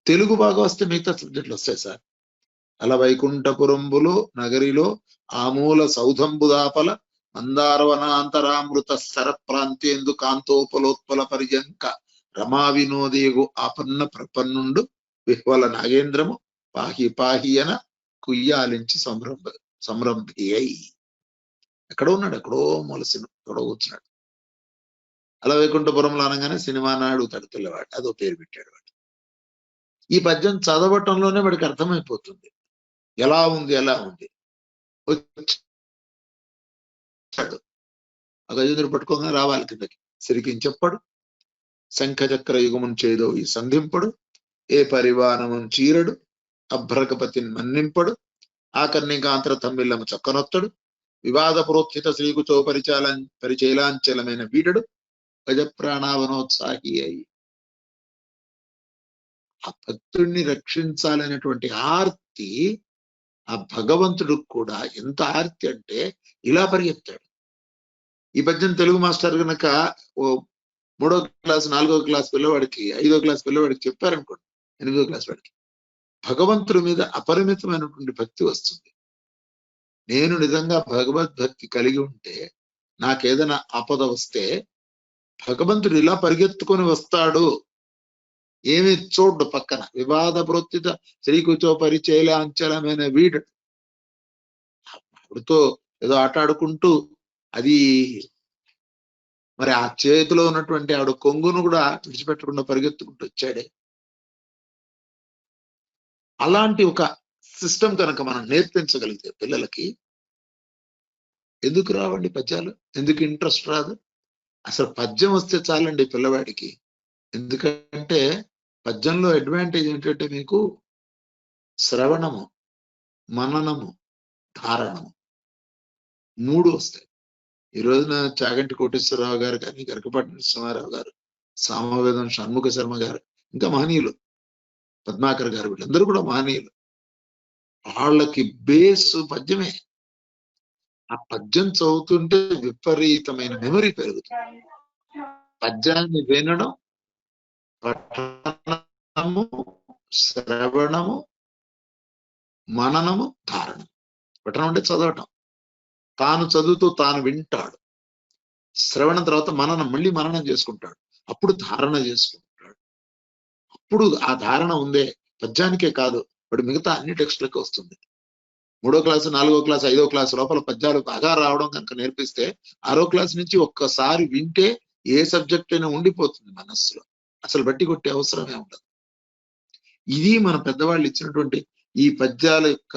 Speaker 1: తెలుగు బాగా వస్తే మిగతా సబ్జెక్టులు వస్తాయి సార్. అలా వైకుంఠపురంబులో నగరిలో ఆమూల సౌధంబుదాపల మందారవనాంతరామృత సర ప్రాంతేందు కాంతోపలోత్పల పర్యంక రమా వినోదేగు ఆపన్న ప్రపన్నుండు విహ్వల నాగేంద్రము పాహి పాహియన కుయ్యాలించి సంరంభి అయి. ఎక్కడో ఉన్నాడు, ఎక్కడో మొలసిన ఎక్కడో కూర్చున్నాడు. అలా వైకుంఠపురంలో అనగానే సినిమా అడుగుతాడు పిల్లవాడు, అదో పేరు పెట్టాడు వాడు. ఈ పద్యం చదవటంలోనే వాడికి అర్థమైపోతుంది ఎలా ఉంది. వచ్చాడు ఆ గజేంద్రుడు పట్టుకోగానే రావాలి కిందకి. సిరికించెప్పడు శంఖచక్ర యుగమును చేదో ఈ సంధింపడు ఏ పరివారమును చీరడు అభ్రకపతిని మన్నింపడు ఆకర్ణికాంతర తమ్మిళ్ళము చక్కనొత్తడు వివాద ప్రోత్థిత శ్రీకుచో పరిచయలాంచలమైన వీడడు గజప్రాణావనోత్సాహి అయి. ఆ భక్తుడిని రక్షించాలనేటువంటి ఆర్తి ఆ భగవంతుడు కూడా ఎంత ఆర్తి అంటే ఇలా పరిగెత్తాడు. ఈ పద్యం తెలుగు మాస్టర్ కనుక ఓ 3వ క్లాస్ 4వ క్లాస్ పిల్లవాడికి 5వ క్లాస్ పిల్లవాడికి చెప్పారనుకోండి, 8వ క్లాస్ వాడికి భగవంతుడి మీద అపరిమితమైనటువంటి భక్తి వస్తుంది. నేను నిజంగా భగవద్భక్తి కలిగి ఉంటే నాకేదైనా ఆపద వస్తే భగవంతుడు ఇలా పరిగెత్తుకొని వస్తాడు. ఏమి చూడ్డు పక్కన వివాద ప్రోత్థిత శ్రీకుచో పరిచయలాంచలమైన వీడు ఆవిడతో ఏదో ఆట ఆడుకుంటూ అది మరి ఆ చేతిలో ఉన్నటువంటి ఆవిడ కొంగును కూడా విడిచిపెట్టకుండా పరిగెత్తుకుంటూ వచ్చాడే. అలాంటి ఒక సిస్టమ్ కనుక మనం నేర్పించగలిగితే పిల్లలకి ఎందుకు రావండి పద్యాలు, ఎందుకు ఇంట్రెస్ట్ రాదు? అసలు పద్యం వస్తే చాలండి పిల్లవాడికి. ఎందుకంటే పద్యంలో అడ్వాంటేజ్ ఏంటంటే మీకు శ్రవణము, మననము, ధారణము 3 వస్తాయి. ఈ రోజున చాగంటి కోటేశ్వరరావు గారు కానీ, గరికపాటి నరసింహారావు గారు, సామవేదం షణ్ముఖ శర్మ గారు, ఇంకా మహనీయులు పద్మాకర్ గారు, వీళ్ళందరూ కూడా మహనీయులు. వాళ్ళకి బేస్ పద్యమే. ఆ పద్యం చదువుతుంటే విపరీతమైన మెమరీ పెరుగుతుంది. పద్యాన్ని వినడం, పఠనము, శ్రవణము, మననము, ధారణం. పఠనం అంటే చదవటం, తాను చదువుతూ తాను వింటాడు. శ్రవణం తర్వాత మననం, మళ్ళీ మననం చేసుకుంటాడు. అప్పుడు ధారణ చేసుకుంటాడు. అప్పుడు ఆ ధారణ ఉందే పద్యానికే కాదు, ఇప్పుడు మిగతా అన్ని టెక్స్ట్లకి వస్తుంది. 3వ క్లాసు 4వ క్లాసు 5వ క్లాసు లోపల పద్యాలు బాగా రావడం కనుక నేర్పిస్తే 6వ క్లాసు నుంచి ఒక్కసారి వింటే ఏ సబ్జెక్ట్ అయినా ఉండిపోతుంది మనస్సులో. అసలు బట్టి కొట్టే అవసరమే ఉండదు. ఇది మన పెద్దవాళ్ళు ఇచ్చినటువంటి ఈ పద్యాల యొక్క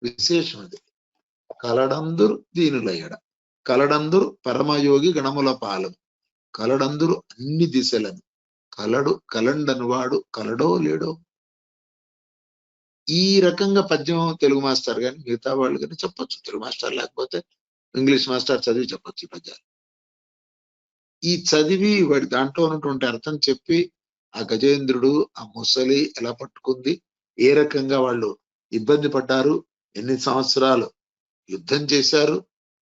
Speaker 1: విశేషం. అది కలడందురు దీనులయ్యడ, కలడందురు పరమయోగి గణముల పాలం, కలడందురు అన్ని దిశలను, కలడు కలండను వాడు కలడో లేడో. ఈ రకంగా పద్యం తెలుగు మాస్టర్ కానీ మిగతా వాళ్ళు కానీ చెప్పొచ్చు. తెలుగు మాస్టర్ లేకపోతే ఇంగ్లీష్ మాస్టర్ చదివి చెప్పొచ్చు ఈ పద్యాలు. ఈ చదివి వాడి దాంట్లో ఉన్నటువంటి అర్థం చెప్పి ఆ గజేంద్రుడు ఆ ముసలి ఎలా పట్టుకుంది, ఏ రకంగా వాళ్ళు ఇబ్బంది పడ్డారు, ఎన్ని సంవత్సరాలు యుద్ధం చేశారు,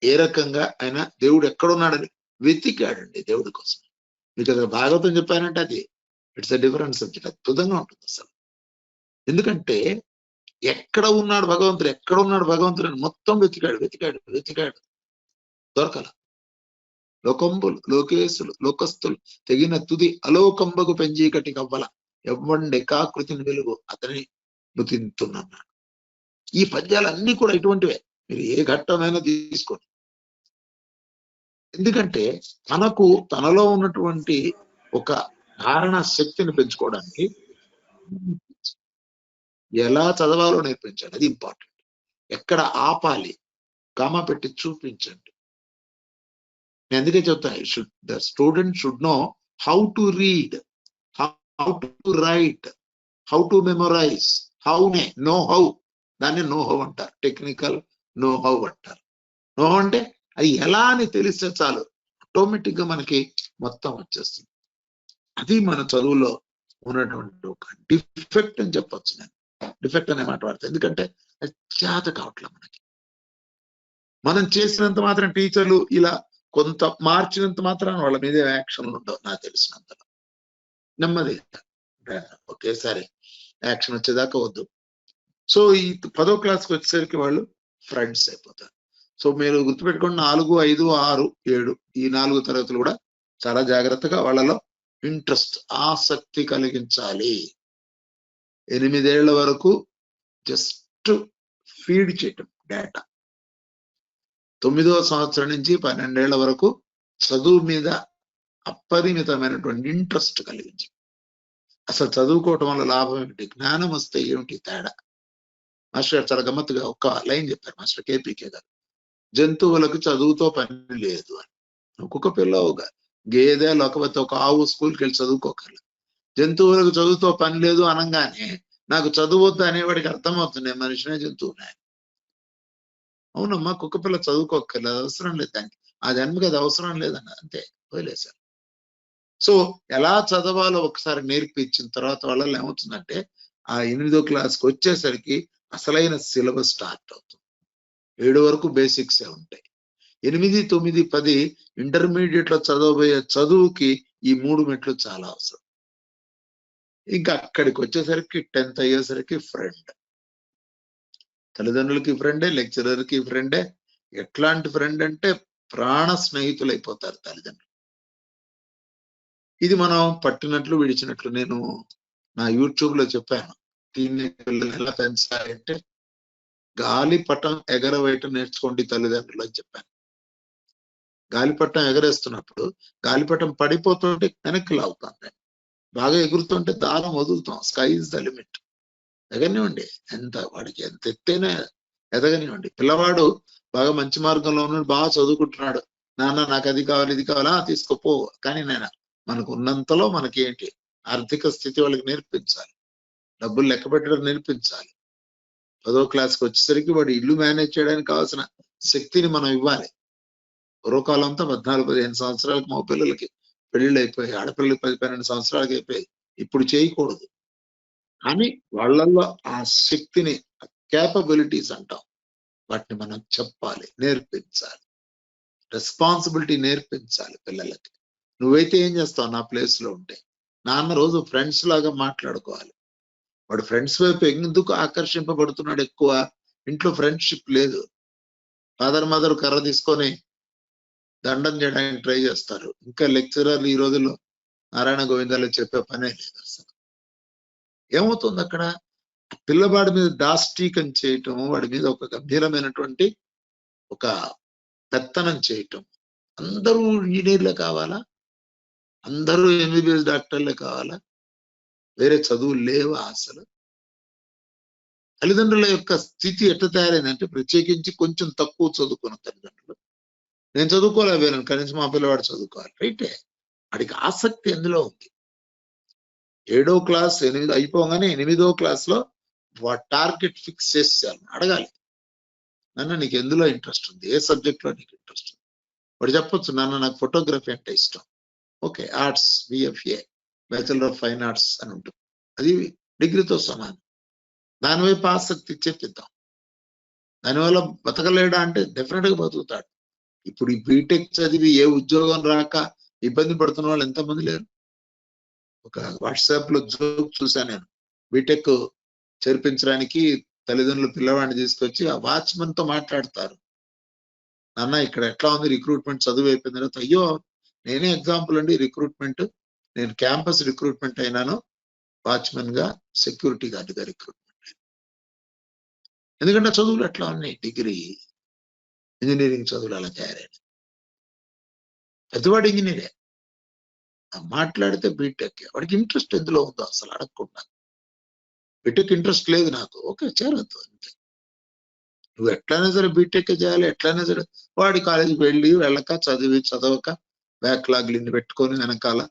Speaker 1: ఏ రకంగా ఆయన దేవుడు ఎక్కడున్నాడని వెతికాడండి దేవుడి కోసం. మీకు అసలు భాగవతం చెప్పానంటే అది ఇట్స్ అ డిఫరెంట్ సబ్జెక్ట్. అద్భుతంగా ఉంటుంది అసలు. ఎందుకంటే ఎక్కడ ఉన్నాడు భగవంతుడు, ఎక్కడ ఉన్నాడు భగవంతుడు అని మొత్తం వెతికాడు దొరకల. లోకంబులు లోకేశులు లోకస్తులు తెగిన తుది అలోకంబకు పెంచీకటి కవ్వల ఎవ్వండెకాకృతిని వెలుగు అతని నుతింతున్నాడు. ఈ పద్యాలన్నీ కూడా ఇటువంటివే. మీరు ఏ ఘట్టమైనా తీసుకోండి. ఎందుకంటే తనలో ఉన్నటువంటి ఒక ధారణ శక్తిని పెంచుకోవడానికి ఎలా చదవాలో నేర్పించాలి. అది ఇంపార్టెంట్. ఎక్కడ ఆపాలి కామా పెట్టి చూపించండి. నేను అందుకే చెప్తాను, the student should know how to read, how to right, how to memorise. Know how, దాన్ని నో హౌ అంటారు. టెక్నికల్ నో హౌ అంటారు. నో అంటే అది ఎలా అని తెలిస్తే చాలు, ఆటోమేటిక్ గా మనకి మొత్తం వచ్చేస్తుంది. అది మన చదువులో ఉన్నటువంటి ఒక డిఫెక్ట్ అని చెప్పొచ్చు. నేను డిఫెక్ట్ అనే మాట వాడతాను, ఎందుకంటే అది చేత కావట్లే మనకి. మనం చేసినంత మాత్రం టీచర్లు ఇలా కొంత మార్చినంత మాత్రం వాళ్ళ మీద యాక్షన్లు ఉండవు. నాకు తెలిసినంతలో నెమ్మది ఒకేసారి యాక్షన్ వచ్చేదాకా వద్దు. సో ఈ 10వ క్లాస్కి వచ్చేసరికి వాళ్ళు ఫ్రెండ్స్ అయిపోతారు. సో మీరు గుర్తుపెట్టుకోండి, 4, 5, 6, 7 ఈ 4 తరగతులు కూడా చాలా జాగ్రత్తగా వాళ్ళలో ఇంట్రెస్ట్, ఆసక్తి కలిగించాలి. 8 ఏళ్ల వరకు జస్ట్ ఫీడ్ చేయటం డేటా. 9వ సంవత్సరం నుంచి 12 ఏళ్ల వరకు చదువు మీద అపరిమితమైనటువంటి ఇంట్రెస్ట్ కలిగించడం. అసలు చదువుకోవటం వల్ల లాభం ఏమిటి, జ్ఞానం వస్తే ఏమిటి తేడా. మాస్టర్ గారు చాలా గమ్మత్తుగా ఒక లైన్ చెప్పారు, మాస్టర్ కేపీకే గారు. జంతువులకు చదువుతో పని లేదు అని. ఒక్కొక్క పిల్ల ఒక గేదె లేకపోతే ఒక ఆవు స్కూల్కి వెళ్ళి చదువుకోకర్లేదు. జంతువులకు చదువుతో పని లేదు అనగానే నాకు చదువుద్దు అనేవాడికి అర్థమవుతుంది నేను మనిషినే జంతువునే. అవునమ్మా, కుక్క పిల్ల చదువుకోకర్లేదు, అవసరం లేదు దానికి, ఆ జన్మకి అది అవసరం లేదన్న, అంతే వదిలేశారు. సో ఎలా చదవాలో ఒకసారి నేర్పించిన తర్వాత వాళ్ళలో ఏమవుతుందంటే ఆ 8వ క్లాస్కి వచ్చేసరికి అసలైన సిలబస్ స్టార్ట్ అవుతుంది. 7 వరకు బేసిక్సే ఉంటాయి. 8, 9, 10 ఇంటర్మీడియట్ లో చదవబోయే చదువుకి ఈ 3 మెట్లు చాలా అవసరం. ఇంకా అక్కడికి వచ్చేసరికి 10th అయ్యేసరికి ఫ్రెండ్, తల్లిదండ్రులకి ఫ్రెండే, లెక్చరర్కి ఫ్రెండే. ఎట్లాంటి ఫ్రెండ్ అంటే ప్రాణ స్నేహితులు అయిపోతారు తల్లిదండ్రులు. ఇది మనం పట్టినట్లు విడిచినట్లు. నేను నా యూట్యూబ్ లో చెప్పాను, దీన్ని పిల్లలు ఎలా పెంచాలంటే గాలిపటం ఎగరవేయటం నేర్చుకోండి తల్లిదండ్రులు అని చెప్పాను. గాలిపటం ఎగరేస్తున్నప్పుడు గాలిపటం పడిపోతుంటే వెనక్కి లాగుతాం, బాగా ఎగురుతుంటే దారం వదులుతాం. Sky is the limit. ఎగనివ్వండి, వాడికి ఎంత ఎత్తైనా ఎదగనివ్వండి. పిల్లవాడు బాగా మంచి మార్గంలో ఉన్నాడు, బాగా చదువుకుంటున్నాడు, నాన్న నాకు అది కావాలి ఇది కావాలా తీసుకోపో. కానీ మనకు ఉన్నంతలో మనకి ఏంటి ఆర్థిక స్థితి వాళ్ళకి నేర్పించాలి, డబ్బులు లెక్క పెట్టడం నేర్పించాలి. 10వ క్లాస్కి వచ్చేసరికి వాడు ఇల్లు మేనేజ్ చేయడానికి కావాల్సిన శక్తిని మనం ఇవ్వాలి. పూర్వకాలంతో 14, 15 సంవత్సరాలకు మా పిల్లలకి పెళ్లిళ్ళు అయిపోయాయి, ఆడపిల్లలకి 10, 12 సంవత్సరాలకి అయిపోయాయి. ఇప్పుడు చేయకూడదు. కానీ వాళ్ళల్లో ఆ శక్తిని, క్యాపబిలిటీస్ అంటాం, వాటిని మనం చెప్పాలి, నేర్పించాలి. రెస్పాన్సిబిలిటీ నేర్పించాలి పిల్లలకి. నువ్వైతే ఏం చేస్తావు నా ప్లేస్ లో ఉంటే? నాన్న రోజు ఫ్రెండ్స్ లాగా మాట్లాడుకోవాలి. వాడు ఫ్రెండ్స్ వైపు ఎందుకు ఆకర్షింపబడుతున్నాడు ఎక్కువ? ఇంట్లో ఫ్రెండ్షిప్ లేదు. ఫాదర్ మదర్ కర్ర తీసుకొని దండం చేయడానికి ట్రై చేస్తారు. ఇంకా లెక్చరర్లు ఈ రోజుల్లో నారాయణ గోవిందాలు చెప్పే పనే లేదు అసలు. ఏమవుతుంది అక్కడ? పిల్లవాడి మీద దాష్టీకం చేయటం, వాడి మీద ఒక గంభీరమైనటువంటి ఒక పెత్తనం చేయటం. అందరూ ఇంజనీర్లే కావాలా? అందరూ MBBS డాక్టర్లే కావాలా? వేరే చదువులు లేవా అసలు? తల్లిదండ్రుల యొక్క స్థితి ఎట్లా తయారైందంటే, ప్రత్యేకించి కొంచెం తక్కువ చదువుకున్న తల్లిదండ్రులు, నేను చదువుకోలేకపోయాను, కనీసం మా పిల్లవాడు చదువుకోవాలి. రైటే, వాడికి ఆసక్తి ఎందులో ఉంది? 7వ క్లాస్ 8 అయిపోగానే 8వ క్లాస్ లో వాడు టార్గెట్ ఫిక్స్ చేసేయాలి. అడగాలి, నాన్న నీకు ఎందులో ఇంట్రెస్ట్ ఉంది, ఏ సబ్జెక్ట్ లో నీకు ఇంట్రెస్ట్ ఉంది? వాడు చెప్పొచ్చు, నాన్న నాకు ఫోటోగ్రఫీ అంటే ఇష్టం. Okay, arts, BFA, bachelor of fine arts అని ఉంటుంది, అది డిగ్రీతో సమానం. దానివైపు ఆసక్తి చెప్పిద్దాం. దానివల్ల బతకలేడా అంటే డెఫినెట్ గా బతుకుతాడు. ఇప్పుడు ఈ బీటెక్ చదివి ఏ ఉద్యోగం రాక ఇబ్బంది పడుతున్న వాళ్ళు ఎంతమంది లేరు? ఒక వాట్సాప్ లో జోక్ చూసాను నేను. బీటెక్ చేర్పించడానికి తల్లిదండ్రులు పిల్లవాడిని తీసుకొచ్చి ఆ వాచ్మెన్ తో మాట్లాడతారు. నాన్న ఇక్కడ ఎట్లా ఉంది రిక్రూట్మెంట్, చదువు అయిపోయిన తర్వాత, అయ్యో నేనే ఎగ్జాంపుల్ అండి రిక్రూట్మెంట్, నేను క్యాంపస్ రిక్రూట్మెంట్ అయినాను, వాచ్మెన్ గా, సెక్యూరిటీ గార్డుగా రిక్రూట్మెంట్. ఎందుకంటే చదువులు ఎట్లా ఉన్నాయి, డిగ్రీ ఇంజనీరింగ్ చదువులు అలా తయారైన పెద్దవాడు ఇంజనీరే, మాట్లాడితే బీటెక్. వాడికి ఇంట్రెస్ట్ ఎందులో ఉందో అసలు అడగకుండా, బీటెక్ ఇంట్రెస్ట్ లేదు నాకు, ఓకే చేరద్దు అంతే. నువ్వు ఎట్లయినా సరే బీటెక్ చేయాలి, ఎట్లయినా సరే వాడి కాలేజీకి వెళ్ళక చదవక బ్యాక్లాగ్లు ఇన్ని పెట్టుకొని వెనకాల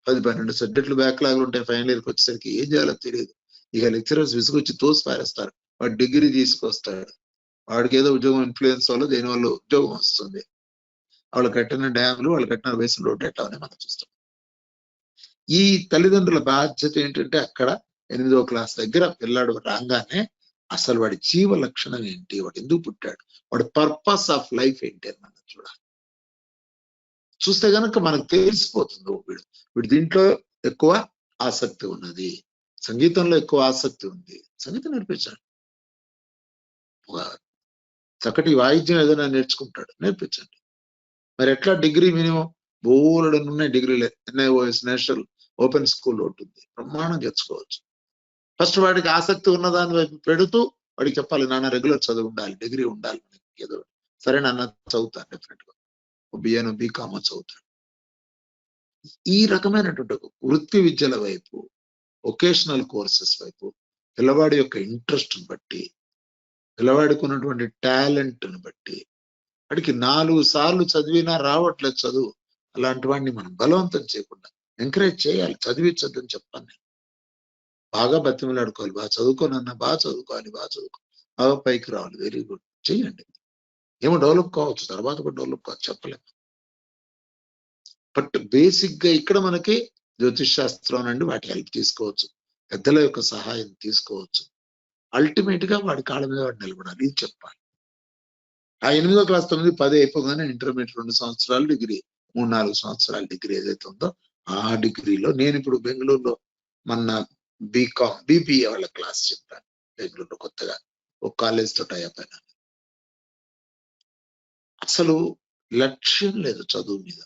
Speaker 1: 10-12 సబ్జెక్టులు బ్యాక్లాగ్లు ఉంటాయి. ఫైనల్ ఇయర్కి వచ్చేసరికి ఏం చేయాలో తెలియదు. ఇక లెక్చరర్స్ విసుగొచ్చి తోసి పారేస్తారు. వాడు డిగ్రీ తీసుకొస్తాడు, వాడికి ఏదో ఉద్యోగం ఇన్ఫ్లుయెన్స్ వల్ల దేని వల్ల ఉద్యోగం వస్తుంది. వాళ్ళు కట్టిన డ్యాములు, వాళ్ళు కట్టిన వేసిన రోడ్డు ఎట్లా అని మనం చూస్తాం. ఈ తల్లిదండ్రుల బాధ్యత ఏంటంటే అక్కడ 8వ క్లాస్ దగ్గర పిల్లాడు రాగానే అసలు వాడి జీవ లక్షణం ఏంటి, వాడు ఎందుకు పుట్టాడు, వాడి పర్పస్ ఆఫ్ లైఫ్ ఏంటి అని మనం చూడాలి. చూస్తే గనక మనకు తెలిసిపోతుంది, వీడు దీంట్లో ఎక్కువ ఆసక్తి ఉన్నది, సంగీతంలో ఎక్కువ ఆసక్తి ఉంది, సంగీతం నేర్పించండి. ఒక చక్కటి వాయిద్యం ఏదైనా నేర్చుకుంటాడు, నేర్పించండి. మరి ఎట్లా డిగ్రీ మినిమం బోలెడు ఉన్నాయి డిగ్రీలు, NIOS నేషనల్ ఓపెన్ స్కూల్ ఉంటుంది, బ్రహ్మాండం తెచ్చుకోవచ్చు. ఫస్ట్ వాడికి ఆసక్తి ఉన్న దాని వైపు పెడుతూ వాడికి చెప్పాలి, నాన్న రెగ్యులర్ చదువు ఉండాలి, డిగ్రీ ఉండాలి, ఏదో సరే నాన్న చదువుతాను డెఫినెట్ గా, బిఏనో బీకామో చదువుతాడు. ఈ రకమైనటువంటి వృత్తి విద్యల వైపు, వొకేషనల్ కోర్సెస్ వైపు పిల్లవాడి యొక్క ఇంట్రెస్ట్ బట్టి, పిల్లవాడికి ఉన్నటువంటి టాలెంట్ ను బట్టి, వాడికి 4 సార్లు చదివినా రావట్లేదు చదువు, అలాంటి వాడిని మనం బలవంతం చేయకుండా ఎంకరేజ్ చేయాలి. చదివించొద్దని చెప్పాను నేను, బాగా బతిమలాడుకోవాలి, బాగా చదువుకోనన్నా, బాగా చదువుకోవాలి, బాగా పైకి రావాలి, వెరీ గుడ్ చెయ్యండి. ఏమో డెవలప్ కావచ్చు, తర్వాత కూడా డెవలప్ కావచ్చు, చెప్పలేము. బట్ బేసిక్ గా ఇక్కడ మనకి జ్యోతిష్ శాస్త్రం నుండి వాటి హెల్ప్ తీసుకోవచ్చు, పెద్దల యొక్క సహాయం తీసుకోవచ్చు. అల్టిమేట్ గా వాడి కాళ్ళ మీద వాడు నిలబడాలి, ఇది చెప్పాలి. ఆ 8వ క్లాస్ 9, 10 అయిపోగానే ఇంటర్మీడియట్ 2 సంవత్సరాలు డిగ్రీ, 3-4 సంవత్సరాల డిగ్రీ ఏదైతే ఉందో ఆ డిగ్రీలో నేను ఇప్పుడు బెంగళూరులో మొన్న బీకామ్ BBA వాళ్ళ క్లాస్ చెప్పాను. బెంగళూరులో కొత్తగా ఒక కాలేజ్ తోటి అయిపోయినా, అసలు లక్ష్యం లేదు చదువు మీద.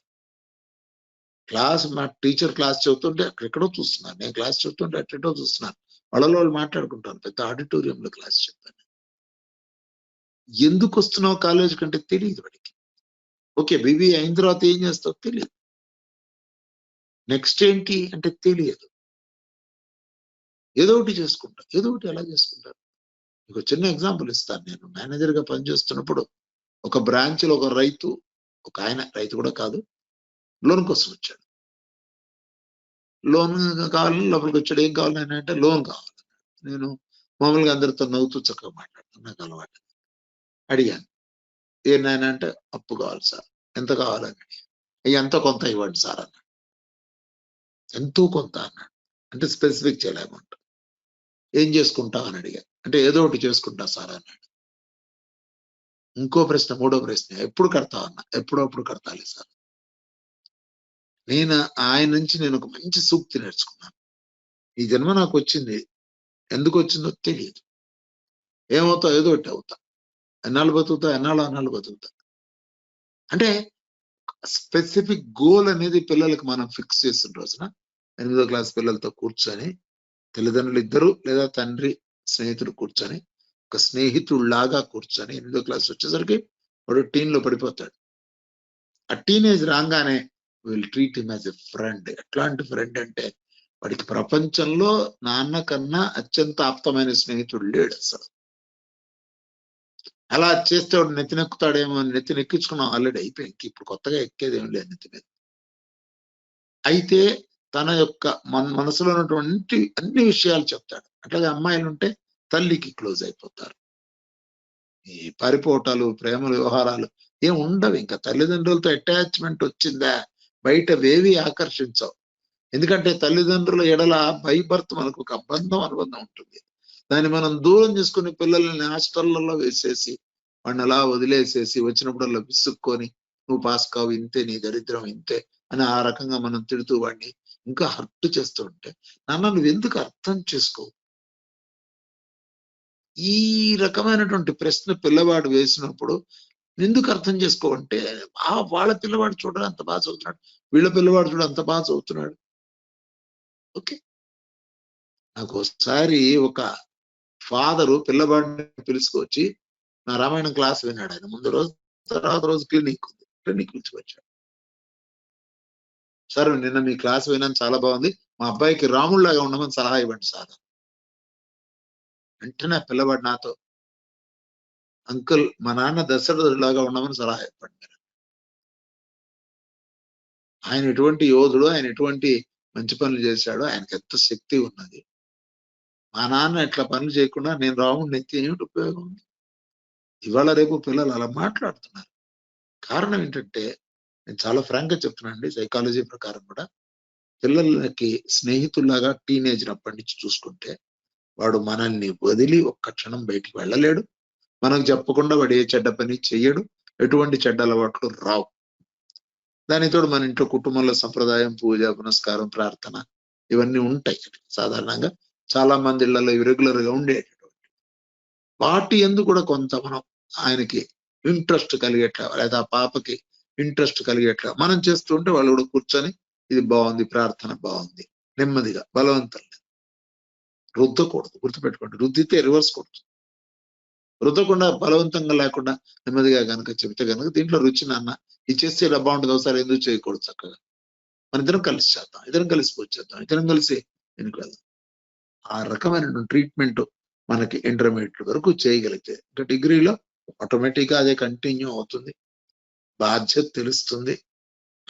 Speaker 1: క్లాస్, మా టీచర్ క్లాస్ చెబుతుంటే అక్కడెక్కడో చూస్తున్నాను, నేను క్లాస్ చెబుతుంటే అట్టెటో చూస్తున్నాను, వాళ్ళు మాట్లాడుకుంటాను. పెద్ద ఆడిటోరియంలో క్లాస్ చెప్పాను. ఎందుకు వస్తున్నావు కాలేజ్ కంటే తెలియదు వాడికి. ఓకే BBA అయిన తర్వాత ఏం చేస్తావు తెలియదు, నెక్స్ట్ ఏంటి అంటే తెలియదు. ఏదో ఒకటి చేసుకుంటా, ఏదో ఒకటి ఎలా చేసుకుంటారు. మీకు చిన్న ఎగ్జాంపుల్ ఇస్తాను. నేను మేనేజర్ గా పనిచేస్తున్నప్పుడు ఒక బ్రాంచ్ లో ఒక రైతు, ఒక ఆయన రైతు కూడా కాదు, లోన్ కోసం వచ్చాడు. లోన్ కావాలని లోపలికి వచ్చాడు. ఏం కావాలని అంటే లోన్ కావాలి. నేను మామూలుగా అందరితో నవ్వుతూ చక్కగా మాట్లాడతాను, నాకు అలవాటు. అడిగాను, ఏనాయన అంటే అప్పు కావాలి సార్. ఎంత కావాలని, ఎంతో కొంత ఇవ్వండి సార్ అన్నాడు. ఎంతో కొంత అన్నాడు, అంటే స్పెసిఫిక్ చేయలేమంట. ఏం చేసుకుంటావు అని అడిగా, అంటే ఏదో ఒకటి చేసుకుంటా సార్ అన్నాడు. ఇంకో ప్రశ్న, మూడో ప్రశ్న, ఎప్పుడు కడతావు అన్నా. ఎప్పుడప్పుడు కడతాలి సార్. ఆయన నుంచి నేను ఒక మంచి సూక్తి నేర్చుకున్నాను. ఈ జన్మ నాకు వచ్చింది, ఎందుకు వచ్చిందో తెలియదు, ఏమవుతావు ఏదో ఒకటి అవుతా, ఎన్నాళ్ళు బతుకుతా. అంటే స్పెసిఫిక్ గోల్ అనేది పిల్లలకు మనం ఫిక్స్ చేసిన రోజున 8వ క్లాస్ పిల్లలతో కూర్చొని, తల్లిదండ్రులు ఇద్దరు లేదా తండ్రి స్నేహితుడు కూర్చొని, ఒక స్నేహితుడిలాగా కూర్చొని 8వ క్లాస్ వచ్చేసరికి వాడు టీన్ లో పడిపోతాడు. ఆ టీనేజ్ రాగానే will treat him as a friend. ఎట్లాంటి ఫ్రెండ్ అంటే వాడికి ప్రపంచంలో నాన్న కన్నా అత్యంత ఆప్తమైన స్నేహితుడు లేడు అసలు. అలా చేస్తే వాడు నెత్తినెక్కుతాడేమో అని నెత్తినెక్కించుకున్నాం, ఆల్రెడీ అయిపోయింది, ఇప్పుడు కొత్తగా ఎక్కేది ఏం లేదు నెత్తి మీద. అయితే తన యొక్క మనసులో ఉన్నటువంటి అన్ని విషయాలు చెప్తాడు. అట్లాగే అమ్మాయిలు ఉంటే తల్లికి క్లోజ్ అయిపోతారు. ఈ పారిపోవటాలు, ప్రేమల వ్యవహారాలు ఏం ఉండవు. ఇంకా తల్లిదండ్రులతో అటాచ్మెంట్ వచ్చిందా బయటవేవి ఆకర్షించవు. ఎందుకంటే తల్లిదండ్రుల ఎడల బై బర్త్ మనకు ఒక అనుబంధం ఉంటుంది. దాన్ని మనం దూరం చేసుకుని పిల్లల్ని హాస్టళ్లలో వేసేసి వాడిని అలా వదిలేసేసి వచ్చినప్పుడల్లా విసుక్కొని, నువ్వు పాస్ కావు, ఇంతే, నీ దరిద్రం ఇంతే అని ఆ రకంగా మనం తిడుతూ వాడిని ఇంకా హర్ట్ చేస్తూ ఉంటే, నాన్న నువ్వు ఎందుకు అర్థం చేసుకోవు, ఈ రకమైనటువంటి ప్రశ్న పిల్లవాడు వేసినప్పుడు ఎందుకు అర్థం చేసుకోవంటే వాళ్ళ పిల్లవాడు చూడడం అంత బాగా చదువుతున్నాడు, వీళ్ళ పిల్లవాడు చూడ అంత బాగా చదువుతున్నాడు. ఓకే, నాకు ఒకసారి ఒక ఫాదరు పిల్లవాడిని పిలుచుకొచ్చి నా రామాయణం క్లాస్ విన్నాడు. ఆయన ముందు రోజు, తర్వాత రోజు క్లినిక్ పిలుచుకొచ్చాడు. సార్ నిన్న మీ క్లాస్ విన్నాను, చాలా బాగుంది, మా అబ్బాయికి రాముడిలాగా ఉండమని సలహా ఇవ్వండి సార్. వెంటనే పిల్లవాడు నాతో, అంకుల్ మా నాన్న దశరథుడిలాగా ఉండమని సలహా ఇవ్వండి. ఆయన ఎటువంటి యోధుడు, ఆయన ఎటువంటి మంచి పనులు చేశాడు, ఆయనకి ఎంత శక్తి ఉన్నది. మా నాన్న ఇట్లా పనులు చేయకుండా నేను రాముడిని ఎత్తి ఏమిటి ఉపయోగం? ఇవాళ రేపు పిల్లలు అలా మాట్లాడుతున్నారు. కారణం ఏంటంటే, నేను చాలా ఫ్రాంక్ గా చెప్తున్నానండి, సైకాలజీ ప్రకారం కూడా పిల్లలకి స్నేహితుల్లాగా టీనేజర్ అప్పటి నుంచి చూసుకుంటే వాడు మనల్ని వదిలి ఒక్క క్షణం బయటికి వెళ్ళలేడు. మనకు చెప్పకుండా వాడు ఏ చెడ్డ పని చెయ్యడు, ఎటువంటి చెడ్డ అలవాట్లు రావు. దానితోడు మన ఇంట్లో కుటుంబంలో సంప్రదాయం, పూజ, పునస్కారం, ప్రార్థన ఇవన్నీ ఉంటాయి. సాధారణంగా చాలా మంది ఇళ్లలో రెగ్యులర్ గా ఉండేటటువంటి వాటి ఎందుకు కూడా కొంత మనం ఆయనకి ఇంట్రెస్ట్ కలిగేట్లా, లేదా ఆ పాపకి ఇంట్రెస్ట్ కలిగేట్లా మనం చేస్తూ ఉంటే వాళ్ళు కూడా కూర్చొని ఇది బాగుంది, ప్రార్థన బాగుంది, నెమ్మదిగా బలవంతం రుద్దకూడదు. గుర్తుపెట్టుకోండి, రుద్దితే రివర్స్ కొడుతుంది. రుద్దకుండా బలవంతంగా లేకుండా నెమ్మదిగా కనుక చెబితే కనుక దీంట్లో రుచి నాన్న ఇది చేస్తే ఇలా బాగుంటుంది, ఒకసారి ఎందుకు చేయకూడదు, చక్కగా మన ఇద్దరం కలిసి చేద్దాం, ఇద్దరం కలిసి వచ్చేద్దాం, ఇద్దరం కలిసి ఎందుకు వెళ్దాం. ఆ రకమైన ట్రీట్మెంట్ మనకి ఇంటర్మీడియట్ వరకు చేయగలిగితే ఇంకా డిగ్రీలో ఆటోమేటిక్ గా అదే కంటిన్యూ అవుతుంది, బాధ్యత తెలుస్తుంది.